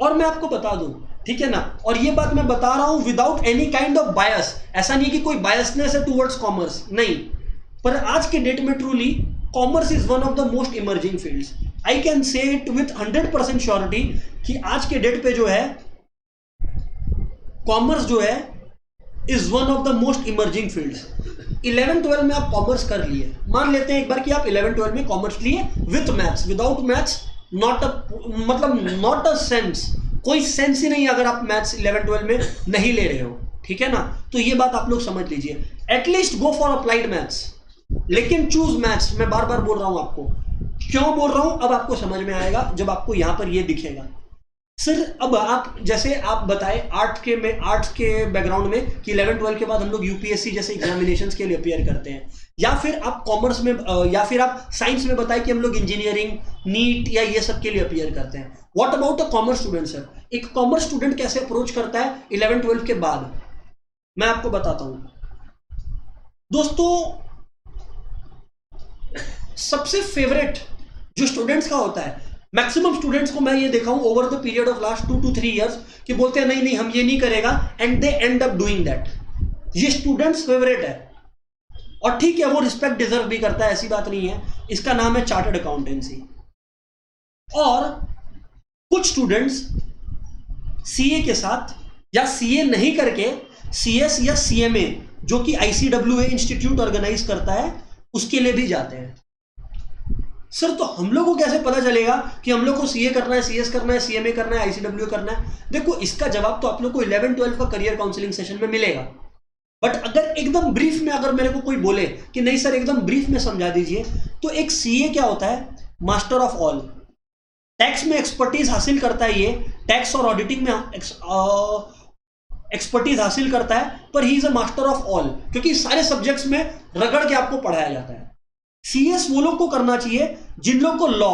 और मैं आपको बता दूं, ठीक है ना, और ये बात मैं बता रहा हूं विदाउट एनी काइंड ऑफ बायस, ऐसा नहीं कि कोई बायसनेस है टुवर्ड्स कॉमर्स, नहीं, पर आज के डेट में truly commerce is one of the most emerging fields. I can say it with 100% surety कि आज के डेट पे जो है कॉमर्स जो है is one of the most emerging fields. 11-12 में आप कॉमर्स कर लिए, मान लेते हैं एक बार कि आप 11-12 में कॉमर्स लिए with maths, without maths not a sense, कोई सेंस ही नहीं अगर आप मैथ्स 11-12 में नहीं ले रहे हो। ठीक है ना, तो ये बात आप लोग समझ लीजिए, at least go for applied maths, लेकिन चूज मैथ्स। मैं बार बार बोल रहा हूं आपको, क्यों बोल रहा हूं अब आपको समझ में आएगा जब आपको यहां पर ये दिखेगा। सर अब आप जैसे आप बताएं आर्ट्स के बैकग्राउंड में कि 11-12 के बाद हम लोग यूपीएससी जैसे एग्जामिनेशंस के लिए अपियर करते हैं, या फिर आप कॉमर्स में या फिर आप साइंस में बताएं कि हम लोग इंजीनियरिंग, नीट या ये सब के लिए अपियर करते हैं। What about a commerce student sir? एक कॉमर्स स्टूडेंट कैसे अप्रोच करता है 11-12 के बाद, मैं आपको बताता हूं दोस्तों। सबसे फेवरेट जो स्टूडेंट्स का होता है, मैक्सिमम स्टूडेंट्स को मैं ये देखा हूं over the period of last 2 to 3 years कि बोलते हैं नहीं नहीं हम ये नहीं करेगा, and they and up doing that. ये स्टूडेंट्स फेवरेट है, और ठीक है वो रिस्पेक्ट डिजर्व भी करता है, ऐसी बात नहीं है। इसका नाम है चार्टर्ड अकाउंटेंसी। और कुछ स्टूडेंट्स सीए के साथ या सीए नहीं करके सीएस या सीएमए, जो कि आईसीडब्ल्यूए इंस्टीट्यूट ऑर्गेनाइज करता है, उसके लिए भी जाते हैं। सर तो हम लोग को कैसे पता चलेगा कि हम लोग को सीए करना है, सीएस करना है, सीएमए करना है, आईसीडब्ल्यू करना है? देखो इसका जवाब तो आप लोग को 11-12 का करियर काउंसलिंग सेशन में मिलेगा। बट अगर एकदम ब्रीफ में अगर मेरे को कोई बोले कि नहीं सर एकदम ब्रीफ में समझा दीजिए, तो एक सीए क्या होता है? Master of all. टैक्स में एक्सपर्टीज हासिल करता है, ये टैक्स और ऑडिटिंग में एक्सपर्टीज हासिल करता है, पर he is a master of all, क्योंकि सारे सब्जेक्ट्स में रगड़ के आपको पढ़ाया जाता है। सीएस वो लोग को करना चाहिए जिन लोग को लॉ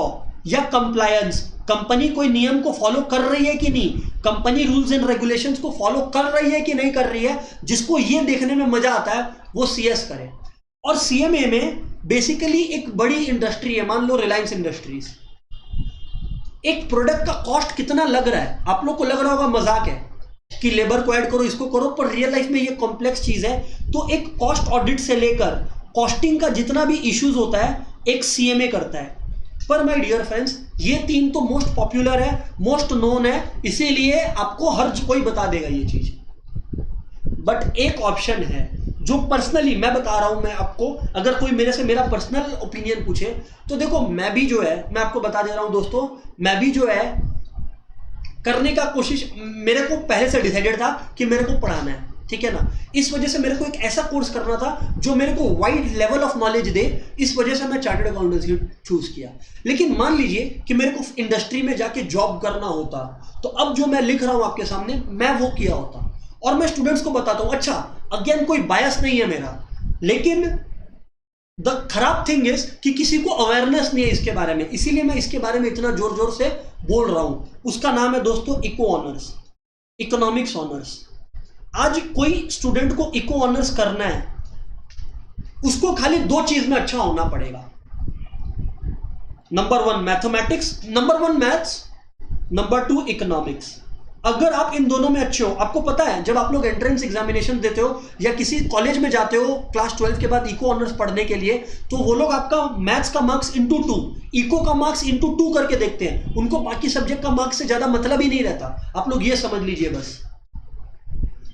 या कंप्लायंस, कंपनी कोई नियम को फॉलो कर रही है कि नहीं, कंपनी रूल्स एंड रेगुलेशंस को फॉलो कर रही है कि नहीं कर रही है, जिसको ये देखने में मजा आता है वो सीएस करे। और सीएमए में बेसिकली एक बड़ी इंडस्ट्री है, मान लो रिलायंस इंडस्ट्रीज, एक प्रोडक्ट का कॉस्ट कितना लग रहा है, आप लोग को लग रहा होगा मजाक है कि लेबर को ऐड करो, इसको करो, पर रियल लाइफ में ये कॉम्प्लेक्स चीज है। तो एक कॉस्ट ऑडिट से लेकर कॉस्टिंग का जितना भी इश्यूज होता है एक सीएमए करता है। पर माय डियर फ्रेंड्स, ये 3 तो मोस्ट पॉपुलर है, मोस्ट नोन है, इसीलिए आपको हर कोई बता देगा ये चीज। बट एक ऑप्शन है जो पर्सनली मैं बता रहा हूं मैं आपको, अगर कोई मेरे से मेरा पर्सनल ओपिनियन पूछे तो देखो मैं भी जो है, मैं आपको बता दे रहा हूं दोस्तों, मैं भी जो है करने का कोशिश, मेरे को पहले से डिसाइडेड था कि मेरे को पढ़ाना है, ठीक है ना। इस वजह से मेरे को एक ऐसा कोर्स करना था जो मेरे को वाइड लेवल ऑफ नॉलेज दे, इस वजह से मैं चार्टर्ड अकाउंटेंसी चूज किया। लेकिन मान लीजिए कि मेरे को इंडस्ट्री में जाके जॉब करना होता, तो अब जो मैं लिख रहा हूं आपके सामने मैं वो किया होता, और मैं स्टूडेंट्स को बताता हूं। अच्छा अगेन कोई बायस नहीं है मेरा, लेकिन द खराब थिंग इज कि किसी को अवेयरनेस नहीं है इसके बारे में, इसीलिए मैं इसके बारे में इतना जोर जोर से बोल रहा हूं। उसका नाम है दोस्तों इको ऑनर्स, इकोनॉमिक्स ऑनर्स। आज कोई स्टूडेंट को इको ऑनर्स करना है, उसको खाली 2 चीज में अच्छा होना पड़ेगा। Number 1 mathematics, number 1 maths, number 2 economics. अगर आप इन दोनों में अच्छे हो, आपको पता है जब आप लोग एंट्रेंस एग्जामिनेशन देते हो या किसी कॉलेज में जाते हो क्लास 12 के बाद इको ऑनर्स पढ़ने के लिए, तो वो लोग आपका मैथ्स का मार्क्स इंटू 2, इको का मार्क्स इंटू 2 करके देखते हैं। उनको बाकी सब्जेक्ट का मार्क्स से ज्यादा मतलब ही नहीं रहता, आप लोग ये समझ लीजिए बस।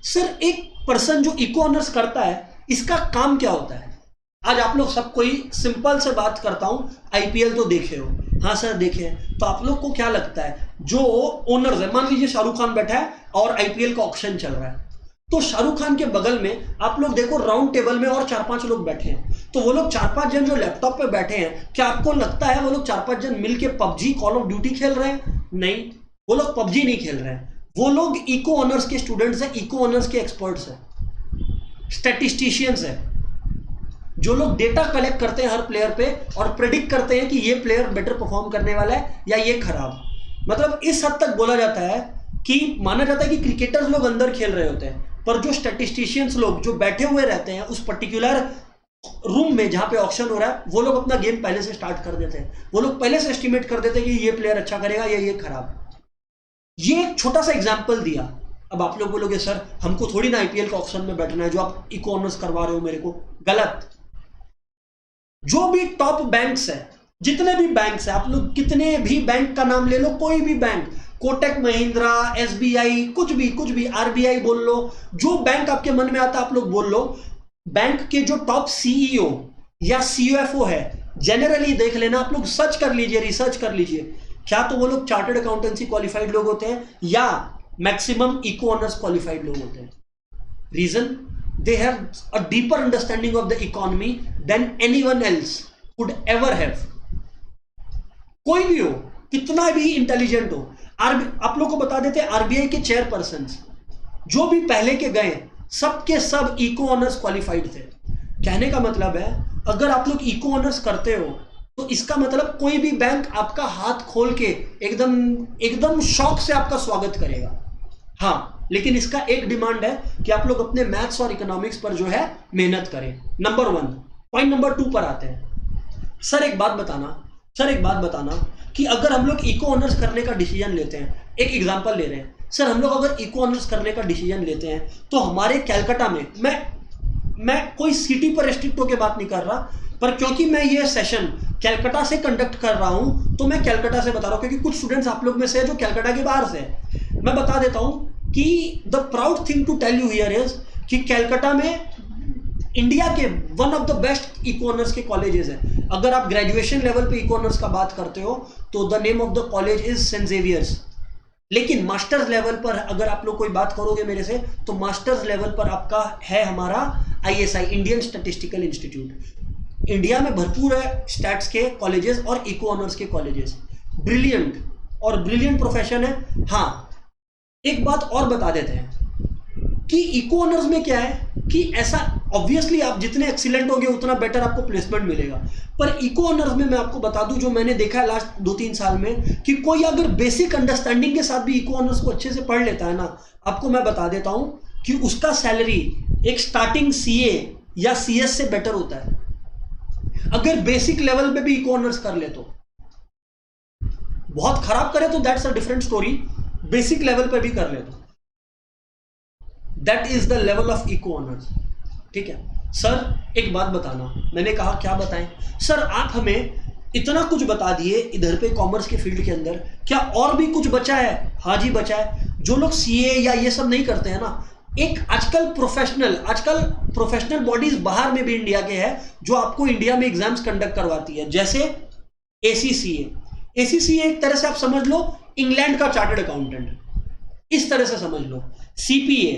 सर एक पर्सन जो इको ऑनर्स करता है, इसका काम क्या होता है? आज आप लोग सब कोई सिंपल से बात करता हूं, आईपीएल तो देखे हो? हाँ सर देखे। तो आप लोग को क्या लगता है जो ओनर्स है, मान लीजिए शाहरुख खान बैठा है और आईपीएल का ऑक्शन चल रहा है, तो शाहरुख खान के बगल में आप लोग देखो राउंड टेबल में और 4-5 लोग बैठे हैं, तो वो लोग 4-5 जन जो लैपटॉप पे बैठे हैं, क्या आपको लगता है वो लोग 4-5 जन मिलके पबजी, कॉल ऑफ ड्यूटी खेल रहे हैं? नहीं, वो लोग पबजी नहीं खेल रहे हैं, वो लोग इको ऑनर्स के स्टूडेंट्स हैं, इको ऑनर्स के एक्सपर्ट्स हैं, स्टैटिस्टिशियंस हैं, जो लोग डेटा कलेक्ट करते हैं हर प्लेयर पे और प्रेडिक्ट करते हैं कि ये प्लेयर बेटर परफॉर्म करने वाला है या ये खराब। मतलब इस हद तक बोला जाता है कि माना जाता है कि क्रिकेटर्स लोग अंदर खेल रहे होते हैं, पर जो स्टैटिस्टिशियंस लोग जो बैठे हुए रहते हैं उस पर्टिकुलर रूम में जहां पे ऑक्शन हो रहा है, वो लोग अपना गेम पहले से स्टार्ट कर देते हैं, वो लोग पहले से एस्टिमेट कर देते हैं कि ये प्लेयर अच्छा करेगा या ये खराब। ये एक छोटा सा एग्जाम्पल दिया। अब आप लोग बोलोगे सर हमको थोड़ी ना आईपीएल का ऑप्शन में बैठना है, जो आप इको ऑनर्स करवा रहे हो मेरे को, गलत। जो भी टॉप बैंक्स है, जितने भी बैंक्स है, आप लोग कितने भी बैंक का नाम ले लो, कोई भी बैंक, कोटक महिंद्रा, एसबीआई, कुछ भी, आरबीआई बोल लो, जो बैंक आपके मन में आता आप लोग बोल लो, बैंक के जो टॉप सीईओ या सीओएफओ है, जनरली देख लेना, आप लोग सर्च कर लीजिए, रिसर्च कर लीजिए, क्या तो वो लोग चार्टर्ड अकाउंटेंसी क्वालिफाइड लोग होते हैं या मैक्सिमम इको ऑनर्स क्वालिफाइड लोग होते हैं। Reason, they have a deeper understanding of the economy than anyone else could ever have। कोई भी हो, कितना भी इंटेलिजेंट हो, आप लोग को बता देते हैं आरबीआई के चेयरपर्सन जो भी पहले के गए सबके सब इको ऑनर्स क्वालिफाइड थे। कहने का मतलब है अगर आप लोग इको ऑनर्स करते हो तो इसका मतलब कोई भी बैंक आपका हाथ खोल के एकदम एकदम शौक से आपका स्वागत करेगा। हाँ, लेकिन इसका एक डिमांड है कि आप लोग अपने मैथ्स और इकोनॉमिक्स पर जो है मेहनत करें। नंबर 1। पॉइंट नंबर 2 पर आते हैं। सर एक बात बताना कि अगर हम लोग इको ऑनर्स करने का डिसीजन लेते हैं, एक एग्जांपल ले रहे हैं सर, हम लोग अगर इको ऑनर्स करने का डिसीजन लेते हैं तो हमारे कैलकाटा में, मैं कोई सिटी पर रेस्ट्रिक्ट होकर बात नहीं कर रहा, पर क्योंकि मैं ये सेशन कैलकाटा से कंडक्ट कर रहा हूं तो मैं कैलकाटा से बता रहा हूं, क्योंकि कुछ स्टूडेंट्स आप लोग में से जो कैलकाटा के बाहर से हैं। मैं बता देता हूं कि the proud thing to tell you here is कि कैलकाटा में इंडिया के one of the best eco honours के कॉलेजेस हैं। अगर आप ग्रेजुएशन लेवल पे इको ऑनर्स का बात करते हो तो the name of the college is Saint Xavier's. लेकिन मास्टर्स लेवल पर अगर आप लोग कोई बात करोगे मेरे से तो मास्टर्स लेवल पर आपका है हमारा ISI, Indian statistical institute. India में भरपूर है स्टैट्स के कॉलेजेस और इको ऑनर्स के कॉलेजेस, ब्रिलियंट और ब्रिलियंट प्रोफेशन है। हाँ, एक बात और बता देते हैं कि इको ऑनर्स में क्या है कि ऐसा ऑब्वियसली आप जितने एक्सीलेंट होंगे उतना बेटर आपको प्लेसमेंट मिलेगा, पर इको ऑनर्स में मैं आपको बता दूं जो मैंने देखा है लास्ट 2-3 साल में कि कोई अगर बेसिक अंडरस्टैंडिंग के साथ भी इको ऑनर्स को अच्छे से पढ़ लेता है ना, आपको मैं बता देता हूं कि उसका सैलरी एक स्टार्टिंग CA या CS से बेटर होता है। अगर बेसिक लेवल पे भी इको ऑनर्स कर ले तो, बहुत खराब करे तो that's a different story, basic level पे भी कर ले तो that is the level of eco honours. ठीक है सर, एक बात बताना। मैंने कहा क्या बताएं सर, आप हमें इतना कुछ बता दिए इधर पे कॉमर्स के फील्ड के अंदर, क्या और भी कुछ बचा है? हाँ जी बचा है। जो लोग CA या ये सब नहीं करते हैं ना, एक आजकल प्रोफेशनल बॉडीज बाहर में भी इंडिया के हैं जो आपको इंडिया में एग्जाम्स कंडक्ट करवाती है, जैसे ACCA एक तरह से आप समझ लो इंग्लैंड का चार्टर्ड अकाउंटेंट, इस तरह से समझ लो। CPA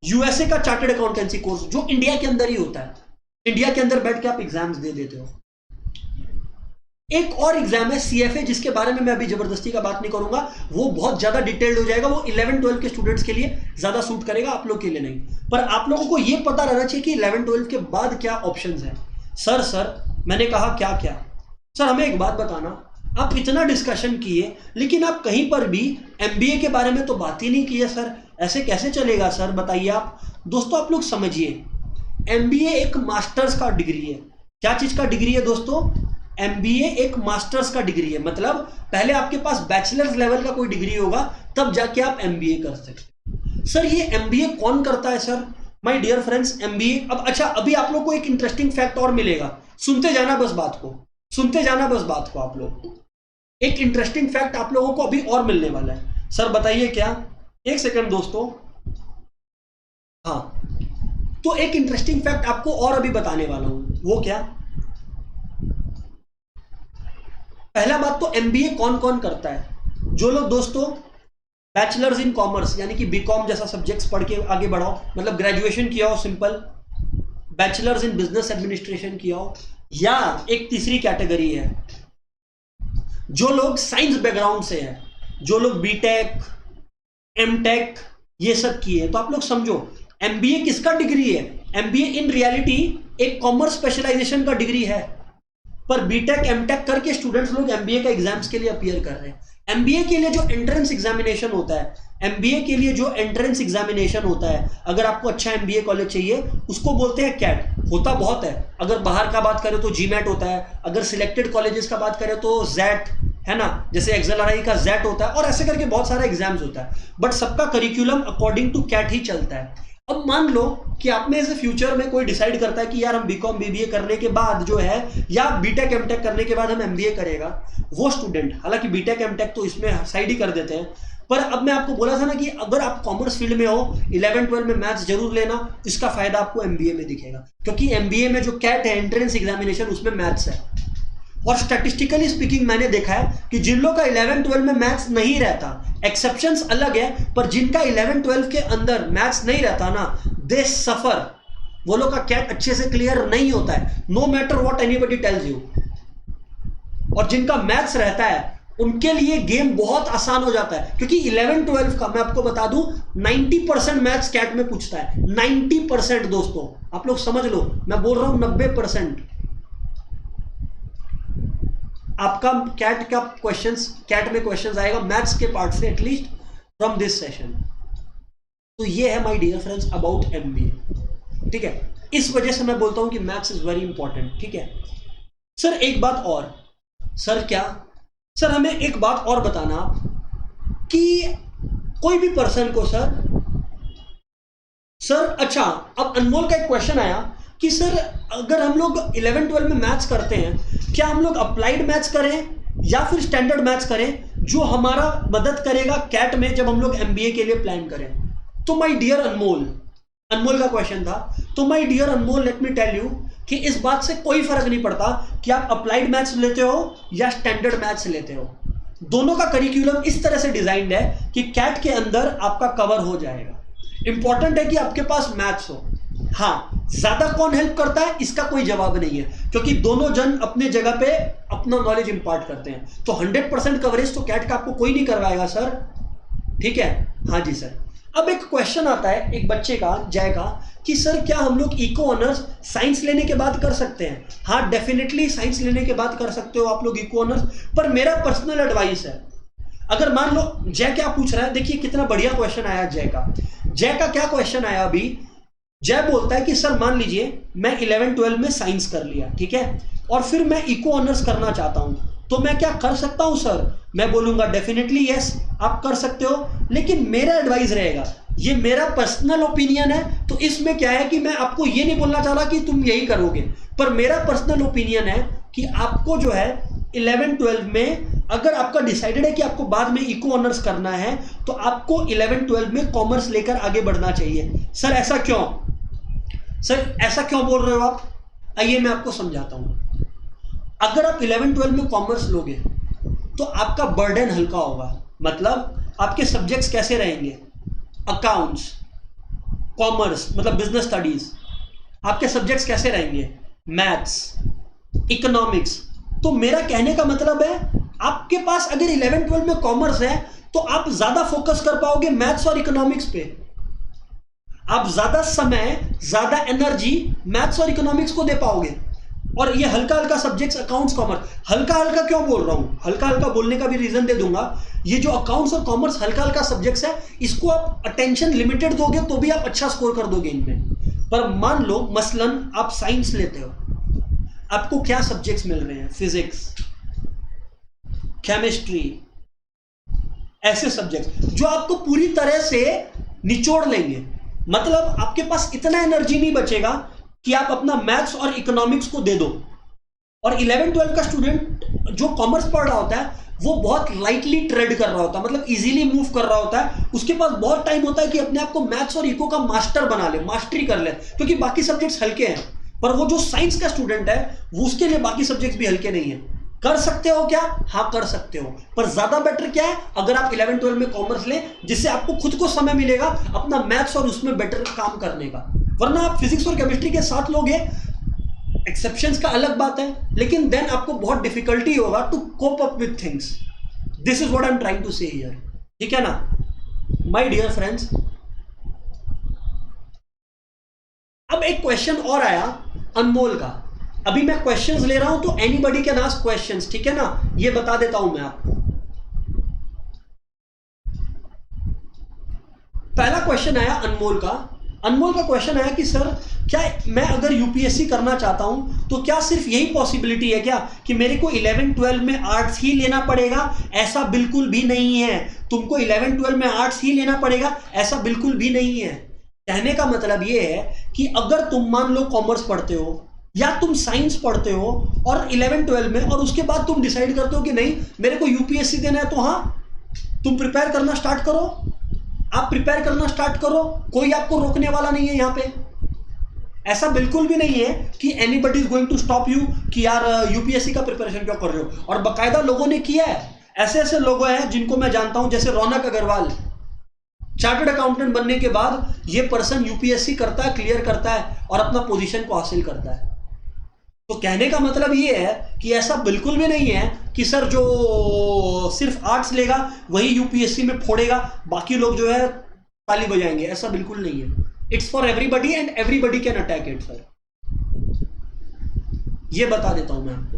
USA का चार्टर्ड अकाउंटेंसी कोर्स जो इंडिया के अंदर ही होता है, इंडिया के अंदर बैठ के आप एग्जाम्स दे देते हो। एक और एग्जाम है CFA, जिसके बारे में मैं अभी जबरदस्ती का बात नहीं करूंगा, वो बहुत ज्यादा डिटेल्ड हो जाएगा, वो 11-12 के स्टूडेंट्स के लिए ज्यादा सूट करेगा, आप लोग के लिए नहीं। पर आप लोगों को ये पता रहना चाहिए कि 11-12 के बाद क्या ऑप्शंस हैं। सर मैंने कहा क्या सर, हमें एक बात बताना, आप इतना डिस्कशन किए लेकिन आप कहीं पर भी MBA के बारे में तो बात ही नहीं की है सर, ऐसे कैसे चलेगा सर, बताइए आप। दोस्तों आप लोग समझिए, MBA एक मास्टर्स का डिग्री है। क्या चीज का डिग्री है दोस्तों? MBA एक मास्टर्स का डिग्री है, मतलब पहले आपके पास बैचलर्स लेवल का कोई डिग्री होगा तब जाके आप MBA कर सकते। सर ये MBA कौन करता है sir? My dear friends, MBA अब अच्छा, अभी आप लोग को एक इंटरेस्टिंग फैक्ट और मिलेगा, सुनते जाना बस बात को आप लोग। एक इंटरेस्टिंग फैक्ट आप लोगों को अभी और मिलने वाला है। सर बताइए क्या? एक सेकंड दोस्तों। हाँ, तो एक इंटरेस्टिंग फैक्ट आपको और अभी बताने वाला हूं, वो क्या? पहला बात तो MBA कौन कौन करता है? जो लोग दोस्तों बैचलर्स इन कॉमर्स यानी कि BCom जैसा सब्जेक्ट्स पढ़ के आगे बढ़ाओ, मतलब ग्रेजुएशन किया हो simple, bachelors in business administration किया हो, या एक तीसरी कैटेगरी है जो लोग साइंस बैकग्राउंड से है, जो लोग BTech MTech ये सब किए। तो आप लोग समझो MBA किसका डिग्री है? MBA इन रियलिटी एक कॉमर्स स्पेशलाइजेशन का डिग्री है, पर BTech MTech करके स्टूडेंट्स लोग MBA का एग्जाम्स के लिए अपीयर कर रहे हैं। MBA के लिए जो एंट्रेंस एग्जामिनेशन होता है, अगर आपको अच्छा MBA कॉलेज चाहिए उसको बोलते हैं CAT। होता बहुत है, अगर बाहर का बात करें तो GMAT होता है, अगर सिलेक्टेड कॉलेजेस का बात करें तो ZET है ना, जैसे XLRI का ZET होता है, और ऐसे करके बहुत सारा एग्जाम्स होता है, बट सबका करिकुलम अकॉर्डिंग टू CAT ही चलता है। अब मान लो कि आप में से फ्यूचर में कोई डिसाइड करता है कि यार हम BCom BBA करने के बाद जो है, या BTech MTech करने के बाद हम MBA करेगा, वो स्टूडेंट, हालांकि BTech MTech तो इसमें साइड ही कर देते हैं, पर अब मैं आपको बोला था ना कि अगर आप कॉमर्स फील्ड में हो 11-12 में मैथ्स जरूर लेना, इसका फायदा आपको MBA में दिखेगा, क्योंकि MBA में जो CAT है एंट्रेंस एग्जामिनेशन, उसमें मैथ्स है। और स्टैटिस्टिकली स्पीकिंग मैंने देखा है कि जिन लोगों का 11-12 में मैथ्स नहीं रहता, एक्सेप्शंस अलग है, पर जिनका 11-12 के अंदर मैथ्स नहीं रहता ना, दे सफर, वो लोग का CAT अच्छे से क्लियर नहीं होता है, no matter what anybody tells you. और जिनका मैथ्स रहता है उनके लिए गेम बहुत आसान हो जाता है, क्योंकि 11-12 का मैं आपको बता दूं 90% मैथ्स कैट में पूछता है। 90% दोस्तों, आप लोग समझ लो, मैं बोल रहा हूं 90% आपका कैट का क्वेश्चंस, कैट में क्वेश्चंस आएगा मैथ्स के पार्ट से, एटलीस्ट फ्रॉम दिस सेशन। तो ये है my dear friends about MBA, ठीक है। इस वजह से मैं बोलता हूं कि मैथ्स इज वेरी इंपॉर्टेंट, ठीक है। सर एक बात और, सर क्या, सर हमें एक बात और बताना कि कोई भी पर्सन को सर अच्छा, अब अनमोल का एक क्वेश्चन आया कि सर अगर हम लोग 11-12 में मैथ्स करते हैं, क्या हम लोग अप्लाइड मैथ्स करें या फिर स्टैंडर्ड मैथ्स करें, जो हमारा मदद करेगा कैट में जब हम लोग एमबीए के लिए प्लान करें। तो माय डियर अनमोल, अनमोल का क्वेश्चन था, तो my dear Anmol let me tell you कि इस बात से कोई फर्क नहीं पड़ता कि आप अप्लाइड मैथ्स लेते हो या स्टैंडर्ड मैथ्स लेते हो। दोनों का करिकुलम इस तरह से डिजाइंड है कि कैट के अंदर आपका कवर हो जाएगा। इंपॉर्टेंट है कि आपके पास मैथ्स हो। हाँ, ज्यादा कौन हेल्प करता है इसका कोई जवाब नहीं है, क्योंकि दोनों जन अपने जगह पे अपना नॉलेज इंपार्ट करते हैं। तो 100% कवरेज तो कैट का आपको कोई नहीं करवाएगा सर, ठीक है। हाँ जी सर। अब एक क्वेश्चन आता है एक बच्चे का, जय का, कि सर क्या हम लोग इको ऑनर्स साइंस लेने के बाद कर सकते हैं। हाँ डेफिनेटली साइंस लेने के बाद कर सकते हो आप लोग इको ऑनर्स, पर मेरा पर्सनल एडवाइस है, अगर मान लो जय क्या पूछ रहा है, देखिए कितना बढ़िया क्वेश्चन आया जय का। जय का क्या क्वेश्चन आया अभी, जय बोलता है कि सर मान लीजिए मैं 11-12 में साइंस कर लिया, ठीक है, और फिर मैं इको ऑनर्स करना चाहता हूं, तो मैं क्या कर सकता हूं सर। मैं बोलूंगा डेफिनेटली यस आप कर सकते हो, लेकिन मेरा एडवाइस रहेगा, ये मेरा पर्सनल ओपिनियन है, तो इसमें क्या है कि मैं आपको ये नहीं बोलना चाह रहा कि तुम यही करोगे, पर मेरा पर्सनल ओपिनियन है कि आपको जो है 11-12 में अगर आपका डिसाइडेड है कि आपको बाद में इको ऑनर्स करना है, तो आपको 11-12 में कॉमर्स लेकर आगे बढ़ना चाहिए। सर ऐसा क्यों, सर ऐसा क्यों बोल रहे हो आप, आइए मैं आपको समझाता हूं। अगर आप 11-12 में कॉमर्स लोगे तो आपका बर्डन हल्का होगा, मतलब आपके सब्जेक्ट्स कैसे रहेंगे, अकाउंट्स, कॉमर्स मतलब बिजनेस स्टडीज, आपके सब्जेक्ट्स कैसे रहेंगे, मैथ्स, इकोनॉमिक्स। तो मेरा कहने का मतलब है आपके पास अगर 11-12 में कॉमर्स है तो आप ज्यादा फोकस कर पाओगे मैथ्स और इकोनॉमिक्स पे, आप ज्यादा समय ज्यादा एनर्जी मैथ्स और इकोनॉमिक्स को दे पाओगे। और ये हल्का हल्का सब्जेक्ट्स अकाउंट्स कॉमर्स, हल्का हल्का क्यों बोल रहा हूं, हल्का हल्का बोलने का भी रीजन दे दूंगा। ये जो अकाउंट्स और कॉमर्स हल्का हल्का सब्जेक्ट्स है, इसको आप अटेंशन लिमिटेड दोगे तो भी आप अच्छा स्कोर कर दोगे इनमें। पर मान लो मसलन आप साइंस लेते हो, आपको क्या सब्जेक्ट्स मिल रहे हैं, फिजिक्स, केमिस्ट्री, ऐसे सब्जेक्ट्स जो आपको पूरी तरह से निचोड़ लेंगे, मतलब आपके पास इतना एनर्जी नहीं बचेगा कि आप अपना मैथ्स और इकोनॉमिक्स को दे दो। और 11-12 का स्टूडेंट जो कॉमर्स पढ़ रहा होता है वो बहुत लाइटली ट्रेड कर रहा होता है, मतलब इजीली मूव कर रहा होता है, उसके पास बहुत टाइम होता है कि अपने आप को मैथ्स और इको का मास्टर बना ले, मास्टरी कर ले, क्योंकि बाकी सब्जेक्ट्स हल्के हैं। पर वो जो साइंस का स्टूडेंट है वो उसके लिए बाकी सब्जेक्ट्स भी हल्के नहीं है। कर सकते हो क्या, हाँ कर सकते हो, पर ज्यादा बेटर क्या है अगर आप 11-12 में कॉमर्स लें, जिससे आपको खुद को समय मिलेगा अपना मैथ्स और उसमें बेटर काम करने का। वरना आप फिजिक्स और केमिस्ट्री के साथ लोगे, एक्सेप्शंस का अलग बात है, लेकिन देन आपको बहुत डिफिकल्टी होगा to cope up with things. This is what I am trying to say here, ठीक है ना माय डियर फ्रेंड्स। अब एक क्वेश्चन और आया अनमोल का, अभी मैं क्वेश्चंस ले रहा हूं तो एनीबॉडी कैन आस्क क्वेश्चंस, ठीक है ना, ये बता देता हूं मैं आपको। पहला क्वेश्चन आया अनमोल का, अनमोल का क्वेश्चन आया कि सर क्या मैं अगर यूपीएससी करना चाहता हूं तो क्या सिर्फ यही पॉसिबिलिटी है क्या कि मेरे को 11-12 में आर्ट्स ही लेना पड़ेगा। ऐसा बिल्कुल भी नहीं है, तुमको 11-12 में आर्ट्स ही लेना पड़ेगा ऐसा बिल्कुल भी नहीं है। कहने का मतलब यह है कि अगर तुम मान लो कॉमर्स पढ़ते हो या तुम साइंस पढ़ते हो और 11-12 में, और उसके बाद तुम डिसाइड करते हो कि नहीं मेरे को यूपीएससी देना है, तो हाँ तुम प्रिपेयर करना स्टार्ट करो, आप प्रिपेयर करना स्टार्ट करो, कोई आपको रोकने वाला नहीं है यहां पे। ऐसा बिल्कुल भी नहीं है कि anybody is going to stop you कि यार यूपीएससी का प्रिपरेशन क्यों कर रहे हो। और बाकायदा लोगों ने किया है, ऐसे ऐसे लोग हैं जिनको मैं जानता हूं, जैसे रौनक अग्रवाल, चार्टर्ड अकाउंटेंट बनने के बाद ये पर्सन यूपीएससी करता है, क्लियर करता है और अपना पोजीशन को हासिल करता है। तो कहने का मतलब ये है कि ऐसा बिल्कुल भी नहीं है कि सर जो सिर्फ आर्ट्स लेगा वही यूपीएससी में फोड़ेगा, बाकी लोग जो है ताली बजाएंगे, ऐसा बिल्कुल नहीं है। It's for everybody and everybody can attack it sir. ये बता देता हूं मैं आपको,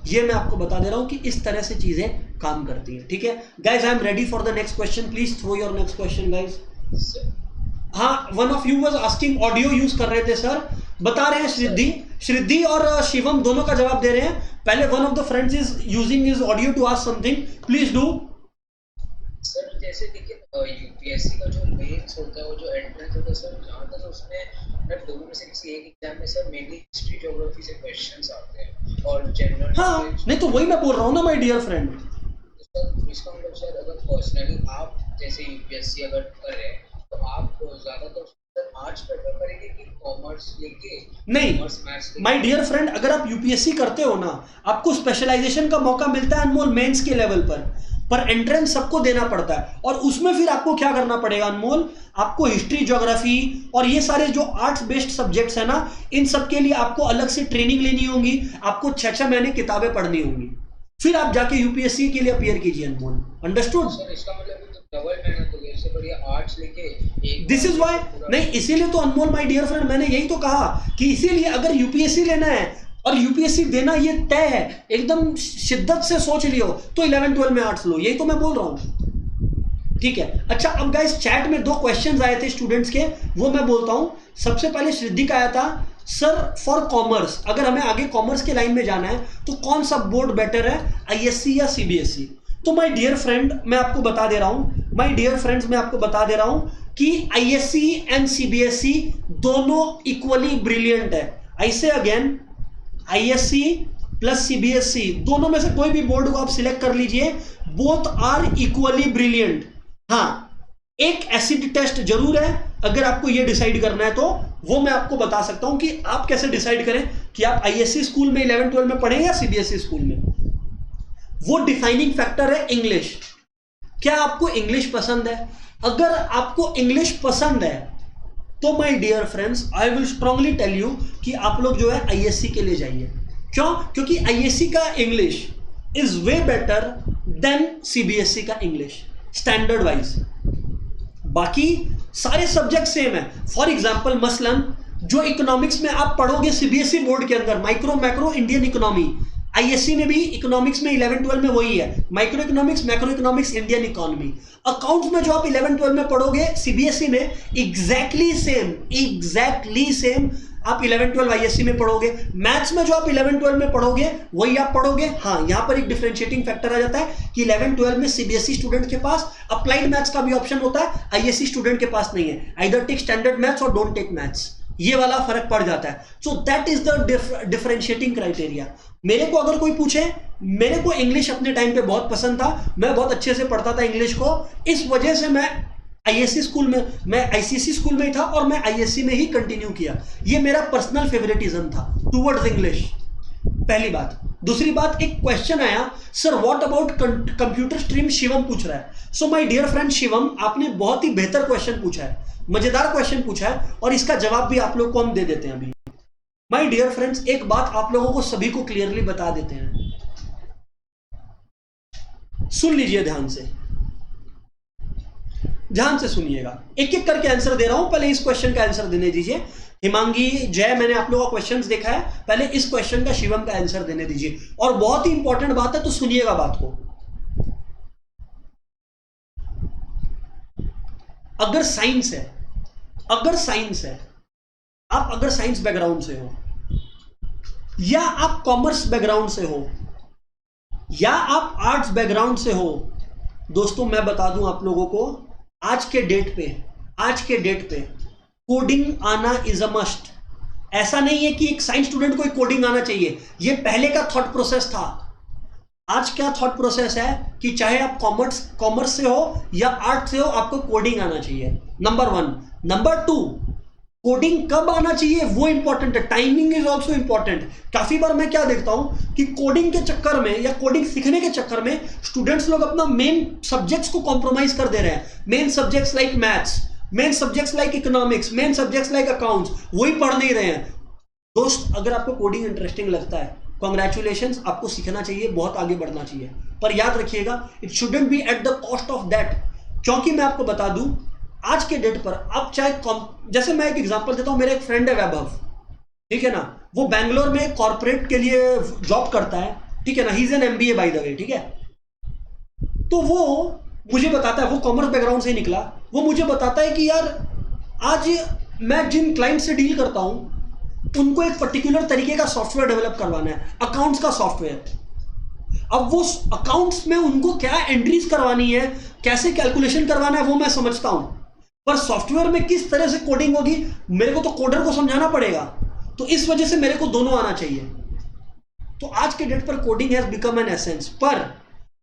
ये मैं आपको बता दे रहा हूं कि इस तरह से चीजें काम करती हैं। ठीक है guys, I am ready for the next question, please throw your next question guys. हाँ, one of you was asking, audio use कर रहे थे सर, बता रहे हैं श्रिद्धि और शिवम दोनों का जवाब दे रहे हैं। पहले one of the friends is using his audio to ask something, please do. Sir जैसे देखिए यूपीएससी का जो मेंस होता है, वो जो एंट्रेंस होता है सर, जहाँ तक उसमें मैं दोनों में से किसी एक एग्जाम में सर मेनली हिस्ट्री ज्योग्राफी से क्वेश्चंस आते हैं और जनरल। हाँ नहीं तो वही मैं बोल रहा हूँ ना माय डियर फ्रेंड। सर इसका मतलब सर अगर पर्सनली आप जैसे यूपीएससी अगर कर रहे हैं तो आप ज्यादातर आर्ट्स प्रेफर करेंगे कि कॉमर्स लेके? नहीं माय डियर फ्रेंड, अगर आप यूपीएससी करते हो ना, आपको स्पेशलाइजेशन का मौका मिलता है अनमोल मेंस के लेवल पर एंट्रेंस सबको देना पड़ता है, और उसमें फिर आपको क्या करना पड़ेगा अनमोल, आपको हिस्ट्री ज्योग्राफी और ये सारे जो आर्ट्स बेस्ड सब्जेक्ट्स है ना, इन सब के लिए आपको अलग से ट्रेनिंग लेनी होगी, आपको 6-6 महीने किताबें पढ़नी होंगी, फिर आप जाके यूपीएससी के लिए अपीयर कीजिए अनमोल। अंडरस्टूड? सर इसका मतलब डबल मेहनत हो गई, इससे बढ़िया आर्ट्स लेके दिस इज व्हाई, नहीं इसीलिए तो अनमोल माय डियर फ्रेंड मैंने यही तो कहा कि इसीलिए अगर यूपीएससी लेना है और यूपीएससी देना ये तय है, एकदम शिद्दत से सोच लियो, तो 11-12 में आर्ट्स लो, यही तो मैं बोल रहा हूं। ठीक है, अच्छा अब गाइस चैट में 2 क्वेश्चंस आए थे स्टूडेंट्स के, वो मैं बोलता हूं। सबसे पहले श्रिद्धि का आया था, सर फॉर कॉमर्स अगर हमें आगे कॉमर्स के लाइन में जाना है तो कौन सा बोर्ड बेटर है, आईएससी या सीबीएसई? तो माय डियर फ्रेंड मैं आपको बता दे रहा हूं, माय डियर फ्रेंड्स मैं आपको बता दे रहा हूं कि आईएससी एंड सीबीएसई दोनों इक्वली ब्रिलियंट है। आई से अगेन, आईएससी प्लस सीबीएसई दोनों में से कोई भी बोर्ड को आप सिलेक्ट कर लीजिए, बोथ आर इक्वली ब्रिलियंट। हाँ, एक एसिड टेस्ट जरूर है, अगर आपको यह डिसाइड करना है तो वो मैं आपको बता सकता हूं कि आप कैसे डिसाइड करें कि आप आईएससी स्कूल में 11-12 में पढ़ें या सीबीएसई स्कूल में। वो डिफाइनिंग फैक्टर है इंग्लिश। क्या आपको इंग्लिश पसंद है? अगर आपको इंग्लिश पसंद है तो my dear friends I will strongly tell you कि आप लोग जो है आईएससी के लिए जाइए। क्यों? क्योंकि आईएससी का English is way better than CBSE का इंग्लिश स्टैंडर्ड वाइज। बाकी सारे सब्जेक्ट सेम है। फॉर एग्जांपल मसलन जो इकोनॉमिक्स में आप पढ़ोगे सीबीएसई बोर्ड के अंदर, micro macro Indian economy, ISC में भी इकोनॉमिक्स में 11-12 में वही है, micro economics macro economics Indian economy. Accounts में जो आप 11-12 में पढ़ोगे सीबीएसई में एग्जैक्टली सेम आप 11-12 आईएससी में पढ़ोगे। मैथ्स में जो आप 11-12 में पढ़ोगे वही आप पढ़ोगे। हाँ, यहां पर एक डिफरेंशिएटिंग फैक्टर आ जाता है कि 11-12 में सीबीएसई स्टूडेंट के पास अप्लाइड मैथ्स का भी ऑप्शन होता है, आईएससी स्टूडेंट के पास नहीं है। आइदर टेक स्टैंडर्ड मैथ्स और डोंट टेक मैथ्स, ये वाला फर्क पड़ जाता है। So that is the differentiating criteria. मेरे को अगर कोई पूछे, मेरे को इंग्लिश अपने टाइम पे बहुत पसंद था, मैं बहुत अच्छे से पढ़ता था इंग्लिश को, इस वजह से मैं आईएससी स्कूल में, मैं आईसीएसई स्कूल में ही था और मैं आईएससी में ही कंटिन्यू किया। ये मेरा पर्सनल फेवरेटिज्म था टुवर्ड्स इंग्लिश, पहली बात। दूसरी बात, एक क्वेश्चन आया, sir what about computer stream, Shivam पूछ रहा है। So my dear friend Shivam, आपने बहुत ही बेहतर क्वेश्चन पूछा है, मजेदार क्वेश्चन पूछा है, और इसका जवाब भी आप लोग को हम दे देते हैं अभी। माय डियर फ्रेंड्स, एक बात आप लोगों को सभी को क्लियरली बता देते हैं, सुन लीजिए ध्यान से सुनिएगा, एक एक करके आंसर दे रहा हूं। पहले इस क्वेश्चन का आंसर देने दीजिए। हिमांगी, जय, मैंने आप लोगों का क्वेश्चंस देखा है, पहले इस क्वेश्चन का शिवम का आंसर देने दीजिए, और बहुत ही इंपॉर्टेंट बात है तो सुनिएगा बात को। अगर साइंस है, आप अगर साइंस बैकग्राउंड से हो, या आप कॉमर्स बैकग्राउंड से हो, या आप आर्ट्स बैकग्राउंड से हो, दोस्तों मैं बता दूं आप लोगों को, आज के डेट पे कोडिंग आना इज अ मस्ट। ऐसा नहीं है कि एक साइंस स्टूडेंट को कोडिंग आना चाहिए, ये पहले का थॉट प्रोसेस था। आज क्या थॉट प्रोसेस है कि चाहे आप कॉमर्स से हो या आर्ट से हो, आपको कोडिंग आना चाहिए, नंबर 1। नंबर 2, कोडिंग कब आना चाहिए वो इंपॉर्टेंट है, टाइमिंग इज ऑल्सो इंपॉर्टेंट। काफी बार मैं क्या देखता हूं कि कोडिंग के चक्कर में या कोडिंग सीखने के चक्कर में स्टूडेंट्स लोग अपना मेन सब्जेक्ट्स को कॉम्प्रोमाइज कर दे रहे हैं। Main subjects like maths, main subjects like economics, main subjects like accounts, वही पढ़ नहीं रहे हैं। दोस्त अगर आपको कोडिंग इंटरेस्टिंग लगता है, कॉन्ग्रेचुलेशंस, आपको सीखना चाहिए, बहुत आगे बढ़ना चाहिए, पर याद रखिएगा it shouldn't be at the cost of that. क्योंकि मैं आपको बता दूं आज के डेट पर आप चाहे जैसे मैं एक एग्जांपल देता हूं, मेरा एक फ्रेंड है वैभव, ठीक है ना, वो बैंगलोर में कॉर्पोरेट के लिए जॉब करता है, ठीक है ना, he is an MBA by the way, ठीक है। तो वो मुझे बताता है, वो कॉमर्स बैकग्राउंड से निकला, वो मुझे बताता है कि यार आज मैं जिन क्लाइंट से डील करता हूं उनको एक पर्टिकुलर तरीके का सॉफ्टवेयर डेवलप करवाना है, अकाउंट्स का सॉफ्टवेयर। अब वो अकाउंट्स में उनको क्या एंट्रीज करवानी है, कैसे कैलकुलेशन करवाना है, वो मैं समझता हूं, पर सॉफ्टवेयर में किस तरह से कोडिंग होगी मेरे को तो कोडर को समझाना पड़ेगा। तो इस वजह से मेरे को दोनों आना चाहिए। तो आज के डेट पर coding has become an essence. पर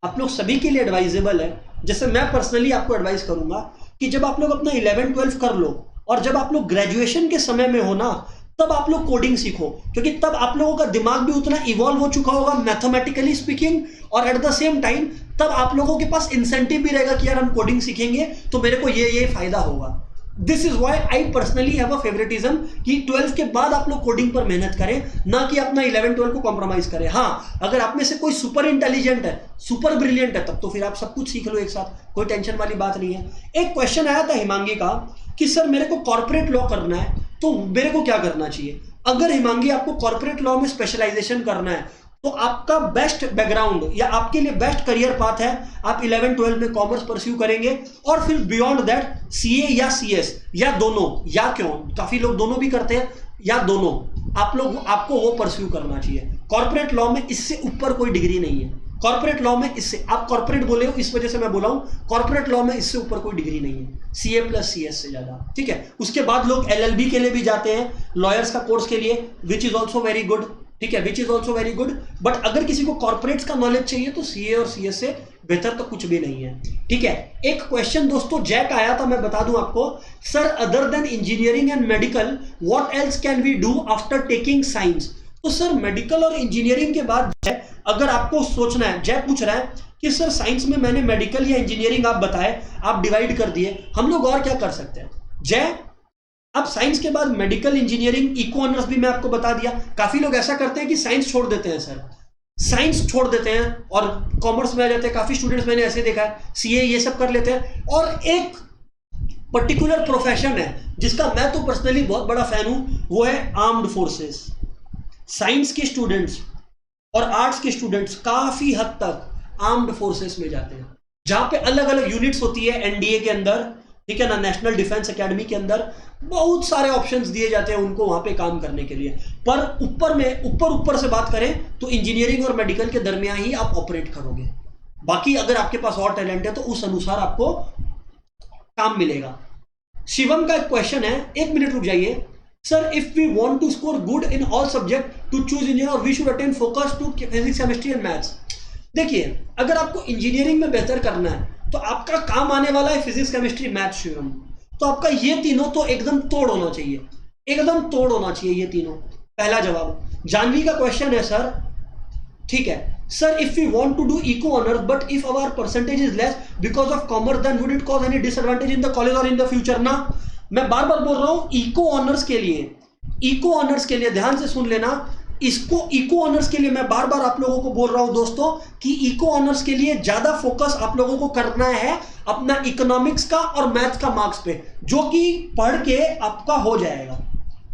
आप लोग सभी के लिए एडवाइजेबल है, जैसे मैं पर्सनली आपको एडवाइस करूंगा कि जब आप लोग अपना 11-12 कर लो और जब आप लोग ग्रेजुएशन के समय में हो ना, तब आप लोग कोडिंग सीखो, क्योंकि तब आप लोगों का दिमाग भी उतना इवॉल्व हो चुका होगा मैथमेटिकली स्पीकिंग, और एट द सेम टाइम तब आप लोगों के पास इंसेंटिव भी रहेगा कि यार हम कोडिंग सीखेंगे तो मेरे को ये फायदा होगा। This is why I personally have a favouritism कि 12 के बाद आप लोग कोडिंग पर मेहनत करें, ना कि अपना 11-12 को कॉम्प्रोमाइज करें। हाँ, अगर आप में से कोई सुपर इंटेलिजेंट है, सुपर ब्रिलियंट है, तब तो फिर आप सब कुछ सीख लो एक साथ, कोई टेंशन वाली बात नहीं है। एक क्वेश्चन आया था हिमांगी का कि सर मेरे को कॉर्पोरेट लॉ करना है तो मेरे को क्या करना चाहिए। अगर हिमांगी आपको कॉर्पोरेट लॉ में स्पेशलाइजेशन करना है तो आपका बेस्ट बैकग्राउंड या आपके लिए बेस्ट करियर पाथ है आप 11-12 में कॉमर्स परस्यू करेंगे, और फिर बियॉन्ड दैट सीए या सीएस या दोनों, या क्यों काफी लोग दोनों भी करते हैं, या दोनों आपको वो परस्यू करना चाहिए। कॉर्पोरेट लॉ में इससे ऊपर कोई डिग्री नहीं है। कॉर्पोरेट लॉ में इससे, आप कॉर्पोरेट बोले हो इस वजह से मैं बोला हूं, कॉर्पोरेट लॉ में इससे ऊपर कोई डिग्री नहीं है, सीए प्लस सीएस से ज्यादा, ठीक है। उसके बाद लोग एलएलबी के लिए भी जाते हैं, लॉयर्स का कोर्स के लिए, which is also very good, ठीक है, which is also very good. But अगर किसी को कॉर्पोरेट्स का नॉलेज चाहिए तो सीए और सीएस से बेहतर तो कुछ भी नहीं है, ठीक है। एक क्वेश्चन दोस्तों जैक आया था, मैं बता दूं आपको, sir other than engineering and medical what else can we do after taking science. तो सर मेडिकल और इंजीनियरिंग के बाद अगर आपको सोचना है, जय पूछ रहा है कि सर साइंस में मैंने मेडिकल या इंजीनियरिंग आप बताए, आप डिवाइड कर दिए, हम लोग और क्या कर सकते हैं। जय अब साइंस के बाद मेडिकल, इंजीनियरिंग, इको ऑनर्स भी मैं आपको बता दिया। काफी लोग ऐसा करते हैं कि साइंस छोड़ देते हैं, सर साइंस छोड़ देते हैं और कॉमर्स में आ जाते हैं। काफी स्टूडेंट्स मैंने ऐसे देखा है, सीए ये सब कर लेते हैं। और एक पर्टिकुलर प्रोफेशन है जिसका मैं तो पर्सनली बहुत बड़ा फैन हूं, वो है आर्म्ड फोर्सेस। साइंस के स्टूडेंट्स और आर्ट्स के स्टूडेंट्स काफी हद तक आर्म्ड फोर्सेस में जाते हैं, जहां पे अलग अलग यूनिट्स होती है एनडीए के अंदर, ठीक है ना, नेशनल डिफेंस एकेडमी के अंदर बहुत सारे ऑप्शंस दिए जाते हैं उनको वहां पे काम करने के लिए। पर ऊपर से बात करें तो इंजीनियरिंग और मेडिकल के दरमियान ही आप ऑपरेट करोगे। बाकी अगर आपके पास और टैलेंट है तो उस अनुसार आपको काम मिलेगा। शिवम का एक क्वेश्चन है, 1 मिनट रुक जाइए। Sir if we want to score good in all subject to choose engineer और we should attain focus to physics, chemistry and maths. देखिए अगर आपको इंजीनियरिंग में बेहतर करना है तो आपका काम आने वाला है फिजिक्स, केमिस्ट्री, मैथ्स, शिवम। तो आपका ये तीनों तो एकदम तोड़ होना चाहिए, एकदम तोड़ होना चाहिए ये तीनों। पहला जवाब। जानवी का क्वेश्चन है सर, ठीक है, sir if we want to do eco honours but if our percentage is less because of commerce then would it cause any disadvantage in the college और इन द फ्यूचर। ना, मैं बार बार बोल रहा हूं eco honours के लिए ध्यान से सुन लेना। इसको इको ऑनर्स के लिए मैं बार बार आप लोगों को बोल रहा हूं दोस्तों कि इको ऑनर्स के लिए ज्यादा फोकस आप लोगों को करना है अपना इकोनॉमिक्स का और मैथ्स का मार्क्स पे, जो कि पढ़ के आपका हो जाएगा,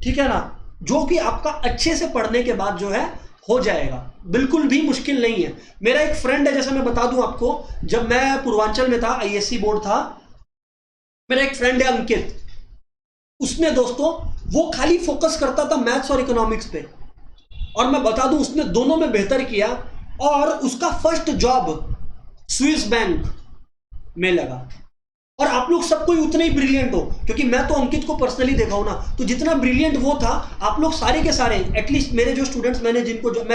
ठीक है ना, जो कि आपका अच्छे से पढ़ने के बाद जो है हो जाएगा, बिल्कुल भी मुश्किल नहीं है। मेरा एक फ्रेंड है, जैसे मैं बता दूं आपको, जब मैं पूर्वांचल में था, आईएससी बोर्ड था, मेरा एक फ्रेंड है अंकित, उसने दोस्तों वो खाली फोकस करता था मैथ्स और इकोनॉमिक्स पे, और मैं बता दूं उसने दोनों में बेहतर किया और उसका फर्स्ट जॉब स्विस बैंक में लगा। और आप लोग सब कोई उतने ही ब्रिलियंट हो, क्योंकि मैं तो अंकित को पर्सनली देखा हूं ना, तो जितना ब्रिलियंट वो था आप लोग सारे के सारे, एटलीस्ट मेरे जो स्टूडेंट्स मैं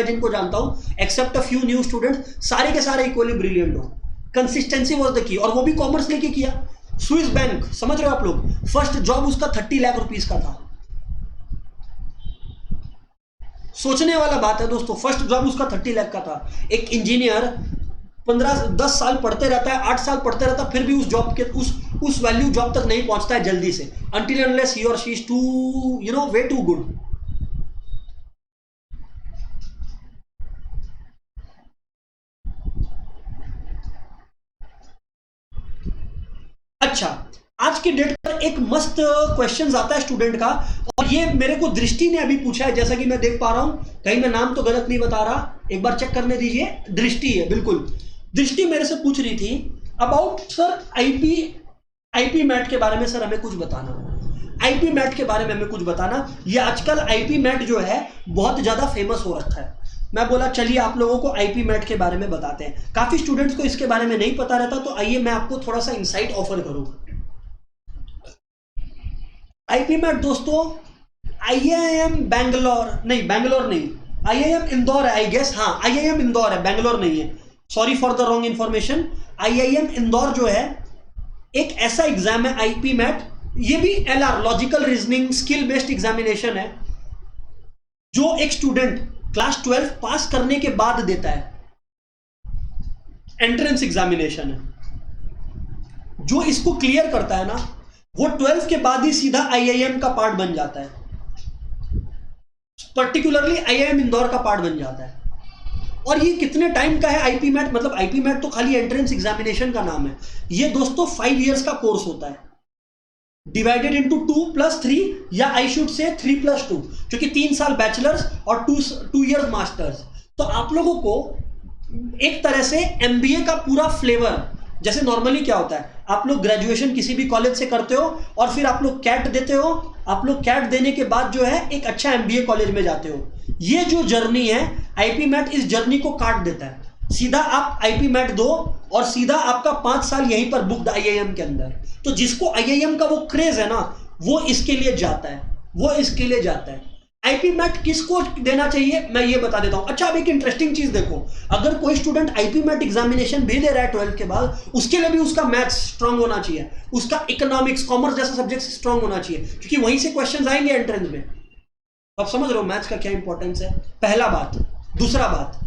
जिनको जानता हूं except a few new students, सारे के सारे इक्वली ब्रिलियंट हो। कंसिस्टेंसी वाज द की, और वो भी कॉमर्स लेके किया। स्विस बैंक, समझ रहे हो आप लोग, फर्स्ट जॉब उसका 30 लाख रुपीस का था। सोचने वाला बात है दोस्तों, फर्स्ट जॉब उसका 30 लाख का था। एक इंजीनियर 15-10 साल पढ़ते रहता है, 8 साल पढ़ते रहता है, फिर भी उस जॉब के उस वैल्यू जॉब तक नहीं पहुंचता है जल्दी से, until unless he or she is too, way too good। अच्छा, आज की डेट पर एक मस्त क्वेश्चन आता है स्टूडेंट का, और ये मेरे को दृष्टि ने अभी पूछा है, जैसा कि मैं देख पा रहा हूं, कहीं मैं नाम तो गलत नहीं बता रहा, एक बार चेक करने दीजिए, दृष्टि है बिल्कुल। दृष्टि मेरे से पूछ रही थी अबाउट सर आईपी मैट के बारे में, सर हमें कुछ बताना, आईपी मैट के बारे में हमें कुछ बताना। ये आजकल आईपी मैट जो है बहुत ज्यादा फेमस हो रखा है। मैं बोला चलिए आप लोगों को आईपी मैट के बारे में बताते हैं, काफी स्टूडेंट्स को इसके बारे में नहीं पता रहता, तो आइए मैं आपको थोड़ा सा इंसाइट ऑफर करूं। आईपी मैट दोस्तों आईआईएम बैंगलोर नहीं, आईआईएम इंदौर है आई गेस, हाँ आईआईएम इंदौर है, बैंगलोर नहीं है, sorry for the wrong information. IIM Indore जो है एक ऐसा एग्जाम है आईपी मैट, ये भी LR logical reasoning skill based examination है, जो एक स्टूडेंट क्लास 12 पास करने के बाद देता है, एंट्रेंस एग्जामिनेशन है। जो इसको क्लियर करता है ना, वो 12 के बाद ही सीधा आईआईएम का पार्ट बन जाता है, पर्टिकुलरली आईआईएम इंदौर का पार्ट बन जाता है। और ये कितने टाइम का है आईपी मैट, मतलब आईपी मैट तो खाली एंट्रेंस एग्जामिनेशन का नाम है, ये दोस्तों 5 इयर्स का कोर्स होता है, डिवाइडेड इनटू 2+3 या आई शुड से 3+2, क्योंकि 3 साल बैचलर्स और 2 इयर्स मास्टर्स। तो आप लोगों को एक तरह से एमबीए का पूरा फ्लेवर, जैसे नॉर्मली क्या होता है, आप लोग ग्रेजुएशन किसी भी कॉलेज से करते हो और फिर आप लोग कैट देते हो, आप लोग कैट देने के बाद जो है एक अच्छा एमबीए कॉलेज में जाते हो। ये जो जर्नी है आईपी मैट इस जर्नी को काट देता है, सीधा आप आईपी मैट दो और सीधा आपका 5 साल यहीं पर बुक्ड आईआईएम के अंदर। तो जिसको आईआईएम का वो क्रेज है ना, वो इसके लिए जाता है, आईपी मैट किसको देना चाहिए मैं ये बता देता हूं। अच्छा, अब एक इंटरेस्टिंग चीज देखो, अगर कोई स्टूडेंट आईपी मैट एग्जामिनेशन भी दे रहा है 12 के बाद, उसके लिए भी उसका मैथ्स स्ट्रांग होना चाहिए, उसका इकोनॉमिक्स कॉमर्स जैसा सब्जेक्ट स्ट्रांग होना चाहिए, क्योंकि वहीं से क्वेश्चन आएंगे एंट्रेंस में। आप समझ रहे हो मैथ्स का क्या इंपॉर्टेंस है, पहला बात। दूसरा बात,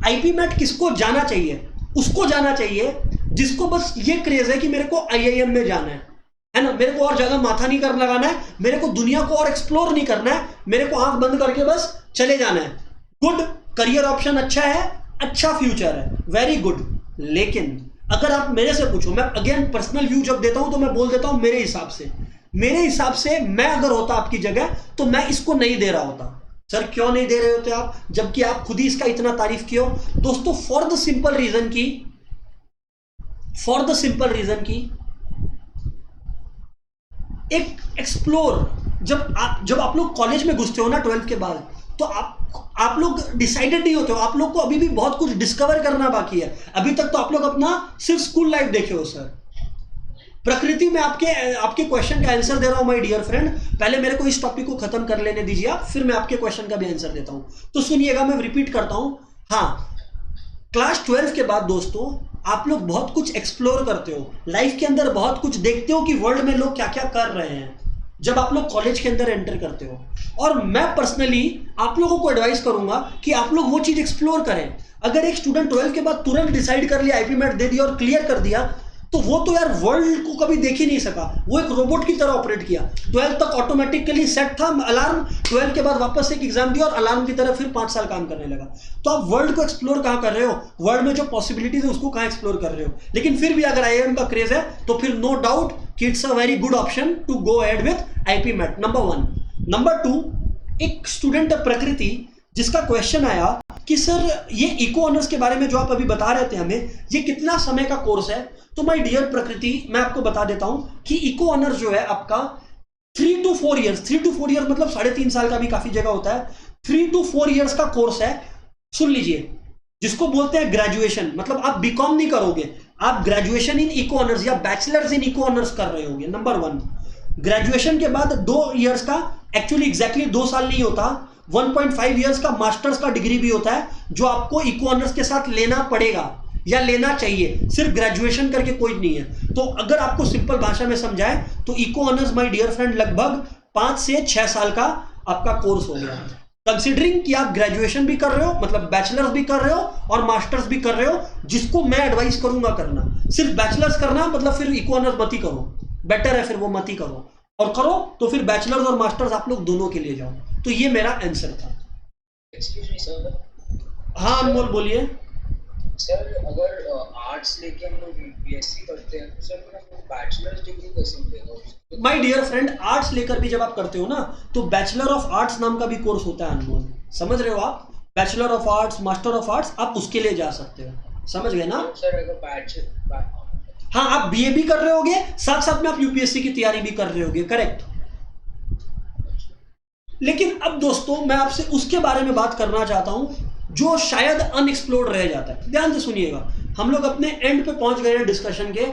आईपी मैट किसको जाना चाहिए, उसको जाना चाहिए जिसको बस ये क्रेज है कि मेरे को आईआईएम में जाना है ना, मेरे को और ज्यादा माथा नहीं कर लगाना है, मेरे को दुनिया को और एक्सप्लोर नहीं करना है, मेरे को आंख बंद करके बस चले जाना है। गुड, करियर ऑप्शन अच्छा है, अच्छा फ्यूचर है, वेरी गुड। लेकिन अगर आप मेरे से पूछो, मैं अगेन पर्सनल व्यू जब देता हूं तो मैं बोल देता हूं मेरे हिसाब से मैं अगर होता आपकी जगह तो मैं इसको नहीं दे रहा होता। सर क्यों नहीं दे रहे होते आप, जबकि आप खुद ही इसका इतना तारीफ किए हो? दोस्तों फॉर द सिंपल रीजन की एक एक्सप्लोर, जब आप लोग कॉलेज में घुसते हो ना 12 के बाद, तो आप लोग डिसाइडेड नहीं होते हो, आप लोग को अभी भी बहुत कुछ डिस्कवर करना बाकी है। अभी तक तो आप लोग अपना सिर्फ स्कूल लाइफ देखे हो सर। प्रकृति में आपके क्वेश्चन का आंसर दे रहा हूं माय डियर फ्रेंड, पहले मेरे को इस टॉपिक को खत्म कर लेने दीजिए आप, फिर मैं आपके क्वेश्चन का भी आंसर देता हूं। तो सुनिएगा, मैं रिपीट करता हूं। हाँ, क्लास 12 के बाद दोस्तों आप लोग बहुत कुछ एक्सप्लोर करते हो, लाइफ के अंदर बहुत कुछ देखते हो कि वर्ल्ड में लोग क्या क्या कर रहे हैं, जब आप लोग कॉलेज के अंदर एंटर करते हो। और मैं पर्सनली आप लोगों को एडवाइस करूंगा कि आप लोग वो चीज एक्सप्लोर करें। अगर एक स्टूडेंट 12 के बाद तुरंत डिसाइड कर लिया, आईपी मैट दे दिया और क्लियर कर दिया, तो वो तो यार वर्ल्ड को कभी देख ही नहीं सका, वो एक रोबोट की तरह ऑपरेट किया। 12 तक ऑटोमेटिकली सेट था अलार्म, 12 के बाद वापस एक एग्जाम दिया और अलार्म की तरह फिर 5 साल काम करने लगा। तो आप वर्ल्ड को एक्सप्लोर कहाँ कर रहे हो, वर्ल्ड में जो पॉसिबिलिटीज है उसको कहाँ एक्सप्लोर कर रहे हो। लेकिन फिर भी अगर आईआईएम का क्रेज है तो फिर नो डाउट कि it's a very good option to go ahead with IPMAT, number 1। Number 2, एक स्टूडेंट प्रकृति जिसका क्वेश्चन आया कि सर ये इको ऑनर्स के बारे में जो आप अभी बता रहे थे हमें, ये कितना समय का कोर्स है? तो माय डियर प्रकृति, मैं आपको बता देता हूं कि इको ऑनर्स जो है आपका 3 to 4 इयर्स, 3 to 4 इयर्स मतलब 3.5 साल का भी काफी जगह होता है, 3 to 4 इयर्स का कोर्स है। सुन लीजिए, जिसको बोलते हैं ग्रेजुएशन, मतलब आप बीकॉम नहीं करोगे, आप ग्रेजुएशन इन इको ऑनर्स या बैचलर्स इन इको ऑनर्स कर रहे होगे, नंबर 1। ग्रेजुएशन के बाद 2 इयर्स का, एक्चुअली एग्जैक्टली 2 साल नहीं होता, 1.5 इयर्स का मास्टर्स का डिग्री भी होता है, जो आपको इको ऑनर्स के साथ लेना पड़ेगा या लेना चाहिए, सिर्फ ग्रेजुएशन करके कोई नहीं है। तो अगर आपको सिंपल भाषा में समझाए तो eco honours my dear friend लगभग 5 से 6 साल का आपका कोर्स हो गया, कंसिडरिंग कि आप ग्रेजुएशन भी कर रहे हो, मतलब बैचलर्स भी कर रहे हो और मास्टर्स भी कर रहे हो, जिसको मैं एडवाइस करूंगा करना। सिर्फ बैचलर्स करना मतलब फिर इको ऑनर्स मत ही करो, बेटर है फिर वो मत ही करो, और करो तो फिर बैचलर्स और मास्टर्स आप लोग दोनों के लिए जाओ। तो ये मेरा आंसर था। Excuse me sir. हाँ अनमोल बोलिए। सर अगर आर्ट्स लेके हम लोग यूपीएससी करते हैं तो सर मेरा बैचलर्स डिग्री कैसे मिलेगा? माय डियर फ्रेंड, आर्ट्स लेकर भी जब आप करते हो ना तो बैचलर ऑफ आर्ट्स नाम का भी कोर्स होता है अनमोल, समझ रहे हो आप? Bachelor of arts, master of arts, आप उसके लिए जा सकते हो, समझ गए ना? तो सर अगर बैचलर, हाँ, आप बीए भी कर रहे होगे, साथ साथ में आप यूपीएससी की तैयारी भी कर रहे होगे, करेक्ट। लेकिन अब दोस्तों मैं आपसे उसके बारे में बात करना चाहता हूं जो शायद अनएक्सप्लोर्ड रह जाता है। ध्यान से सुनिएगा, हम लोग अपने एंड पे पहुंच गए हैं डिस्कशन के।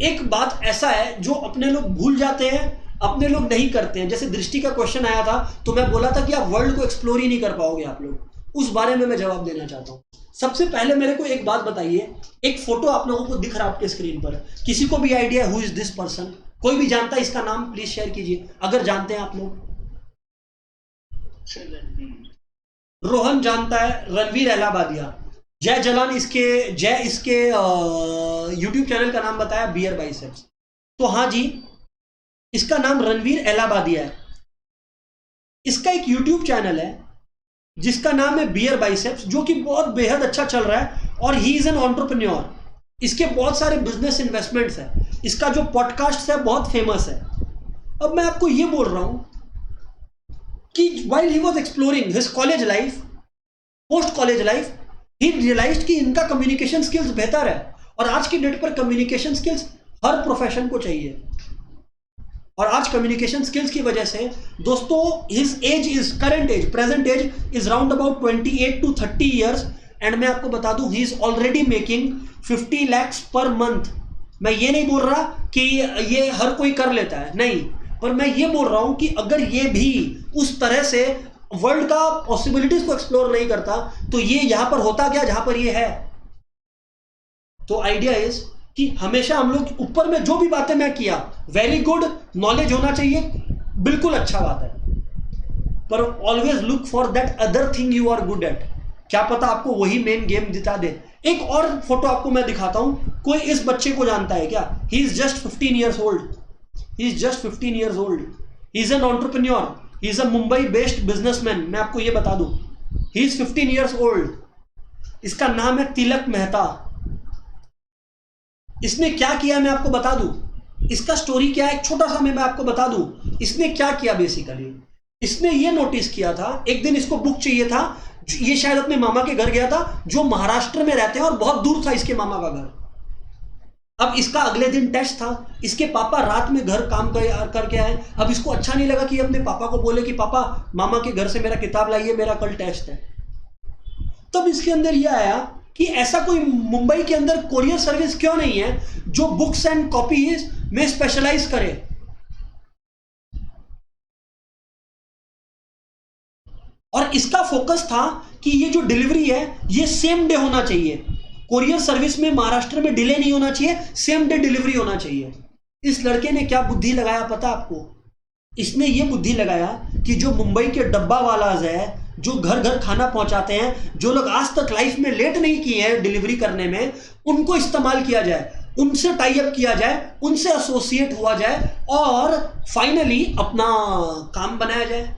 एक बात ऐसा है जो अपने लोग भूल जाते हैं, अपने लोग नहीं करते हैं। जैसे दृष्टि का क्वेश्चन आया था तो मैं बोला था कि आप वर्ल्ड को एक्सप्लोर ही नहीं कर पाओगे आप लोग, उस बारे में मैं जवाब देना चाहता हूँ। सबसे पहले मेरे को एक बात बताइए, एक फोटो आप लोगों को दिख रहा है आपके स्क्रीन पर, किसी को भी idea who is this person? कोई भी जानता है इसका नाम? प्लीज शेयर कीजिए अगर जानते हैं आप लोग। रोहन जानता है, रणवीर इलाहाबादिया, जय जलान इसके यूट्यूब चैनल का नाम बताया, बियर बाइसेप्स। तो हाँ जी, इसका नाम रणवीर इलाहाबादिया है। इसका एक यूट्यूब चैनल है जिसका नाम है बियर बाइसेप्स, जो कि बहुत बेहद अच्छा चल रहा है और ही इज एन एंटरप्रेन्योर। इसके बहुत सारे बिजनेस इन्वेस्टमेंट्स है, इसका जो पॉडकास्ट है बहुत फेमस है। अब मैं आपको ये बोल रहा हूं कि while he was exploring his college life, post college life, he realized कि इनका कम्युनिकेशन स्किल्स बेहतर है, और आज की डेट पर कम्युनिकेशन स्किल्स हर प्रोफेशन को चाहिए। और आज कम्युनिकेशन स्किल्स की वजह से दोस्तों his age is current age, present age is round about 28 to 30 years, and मैं आपको बता दूं he is already making 50 lakhs per month. मैं ये नहीं बोल रहा कि ये हर कोई कर लेता है, नहीं, पर मैं ये बोल रहा हूं कि अगर ये भी उस तरह से वर्ल्ड का पॉसिबिलिटीज को एक्सप्लोर नहीं करता तो ये यहां पर होता क्या जहां पर ये है। तो आइडिया इज कि हमेशा हम लोग ऊपर में जो भी बातें मैं किया, वेरी गुड, नॉलेज होना चाहिए, बिल्कुल अच्छा बात है, पर always look for that other thing you are good at. क्या पता आपको वही मेन गेम जिता दे। एक और फोटो आपको मैं दिखाता हूं, कोई इस बच्चे को जानता है क्या? He is just 15 years old. He is just 15 years old. He is an entrepreneur. He is a Mumbai-based businessman. मैं आपको ये बता दूं, He is 15 years old. इसका नाम है तिलक मेहता। इसने क्या किया मैं आपको बता दूं, इसका स्टोरी क्या है एक छोटा सा मैं आपको बता दूं। इसने क्या किया बेसिकली, इसने ये नोटिस किया था, एक दिन इसको बुक चाहिए था, ये शायद अपने मामा के घर गया था जो महाराष्ट्र में रहते हैं और बहुत दूर था इसके मामा का घर। अब इसका अगले दिन टेस्ट था, इसके पापा रात में घर काम करके आए। अब इसको अच्छा नहीं लगा कि अपने पापा को बोले कि पापा मामा के घर से मेरा किताब लाइए, मेरा कल टेस्ट है। तब इसके अंदर यह आया कि ऐसा कोई मुंबई के अंदर कोरियर सर्विस क्यों नहीं है जो बुक्स एंड कॉपीज में स्पेशलाइज करे। और इसका फोकस था कि ये जो डिलीवरी है ये सेम डे होना चाहिए। कोरियर सर्विस में महाराष्ट्र में डिले नहीं होना चाहिए, सेम डे डिलीवरी होना चाहिए। इस लड़के ने क्या बुद्धि लगाया पता आपको? इसने ये बुद्धि लगाया कि जो मुंबई के डब्बा वालाज है, जो घर घर खाना पहुंचाते हैं, जो लोग आज तक लाइफ में लेट नहीं किए हैं डिलीवरी करने में, उनको इस्तेमाल किया जाए, उनसे टाई अप किया जाए, उनसे एसोसिएट हुआ जाए और फाइनली अपना काम बनाया जाए।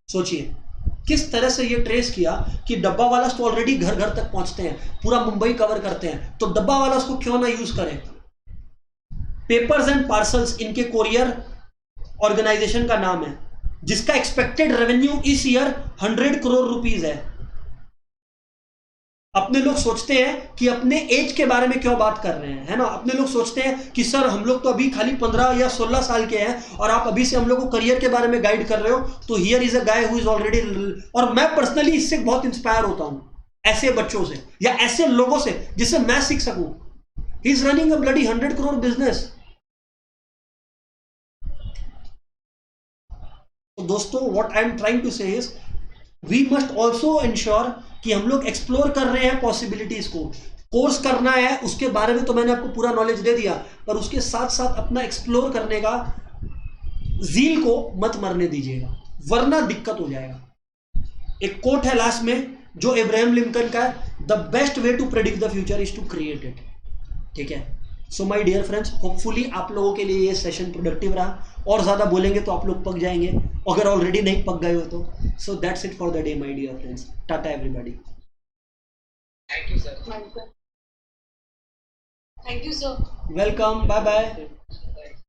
सोचिए किस तरह से ये ट्रेस किया कि डब्बा वाला तो ऑलरेडी घर घर तक पहुंचते हैं, पूरा मुंबई कवर करते हैं, तो डब्बा वाला को क्यों ना यूज करें। पेपर्स एंड पार्सल्स इनके कोरियर ऑर्गेनाइजेशन का नाम है, जिसका एक्सपेक्टेड रेवेन्यू इस ईयर 100 करोड़ रुपीस है। अपने लोग सोचते हैं कि अपने एज के बारे में क्यों बात कर रहे हैं, है ना? अपने लोग सोचते हैं कि सर हम लोग तो अभी खाली 15 या 16 साल के हैं और आप अभी से हम लोग को करियर के बारे में गाइड कर रहे हो। तो here is a guy who is already, और मैं पर्सनली इससे बहुत इंस्पायर होता हूं, ऐसे बच्चों से या ऐसे लोगों से जिससे मैं सीख सकूं। He is running a bloody 100 crore business. तो दोस्तों what I am trying to say is we must also ensure कि हम लोग एक्सप्लोर कर रहे हैं पॉसिबिलिटीज को। कोर्स करना है उसके बारे में तो मैंने आपको पूरा नॉलेज दे दिया, पर उसके साथ साथ अपना एक्सप्लोर करने का जील को मत मरने दीजिएगा, वरना दिक्कत हो जाएगा। एक कोट है लास्ट में जो इब्राहिम लिंकन का है, the best way to predict the future is to create it. ठीक है, so my dear friends, hopefully आप लोगों के लिए ये सेशन प्रोडक्टिव रहा। और ज़्यादा बोलेंगे तो आप लोग पक जाएंगे, अगर ऑलरेडी नहीं पक गए हो तो। So that's it for the day my dear friends, tata everybody. Thank you sir. Thank you sir. Welcome, bye bye. Thank you.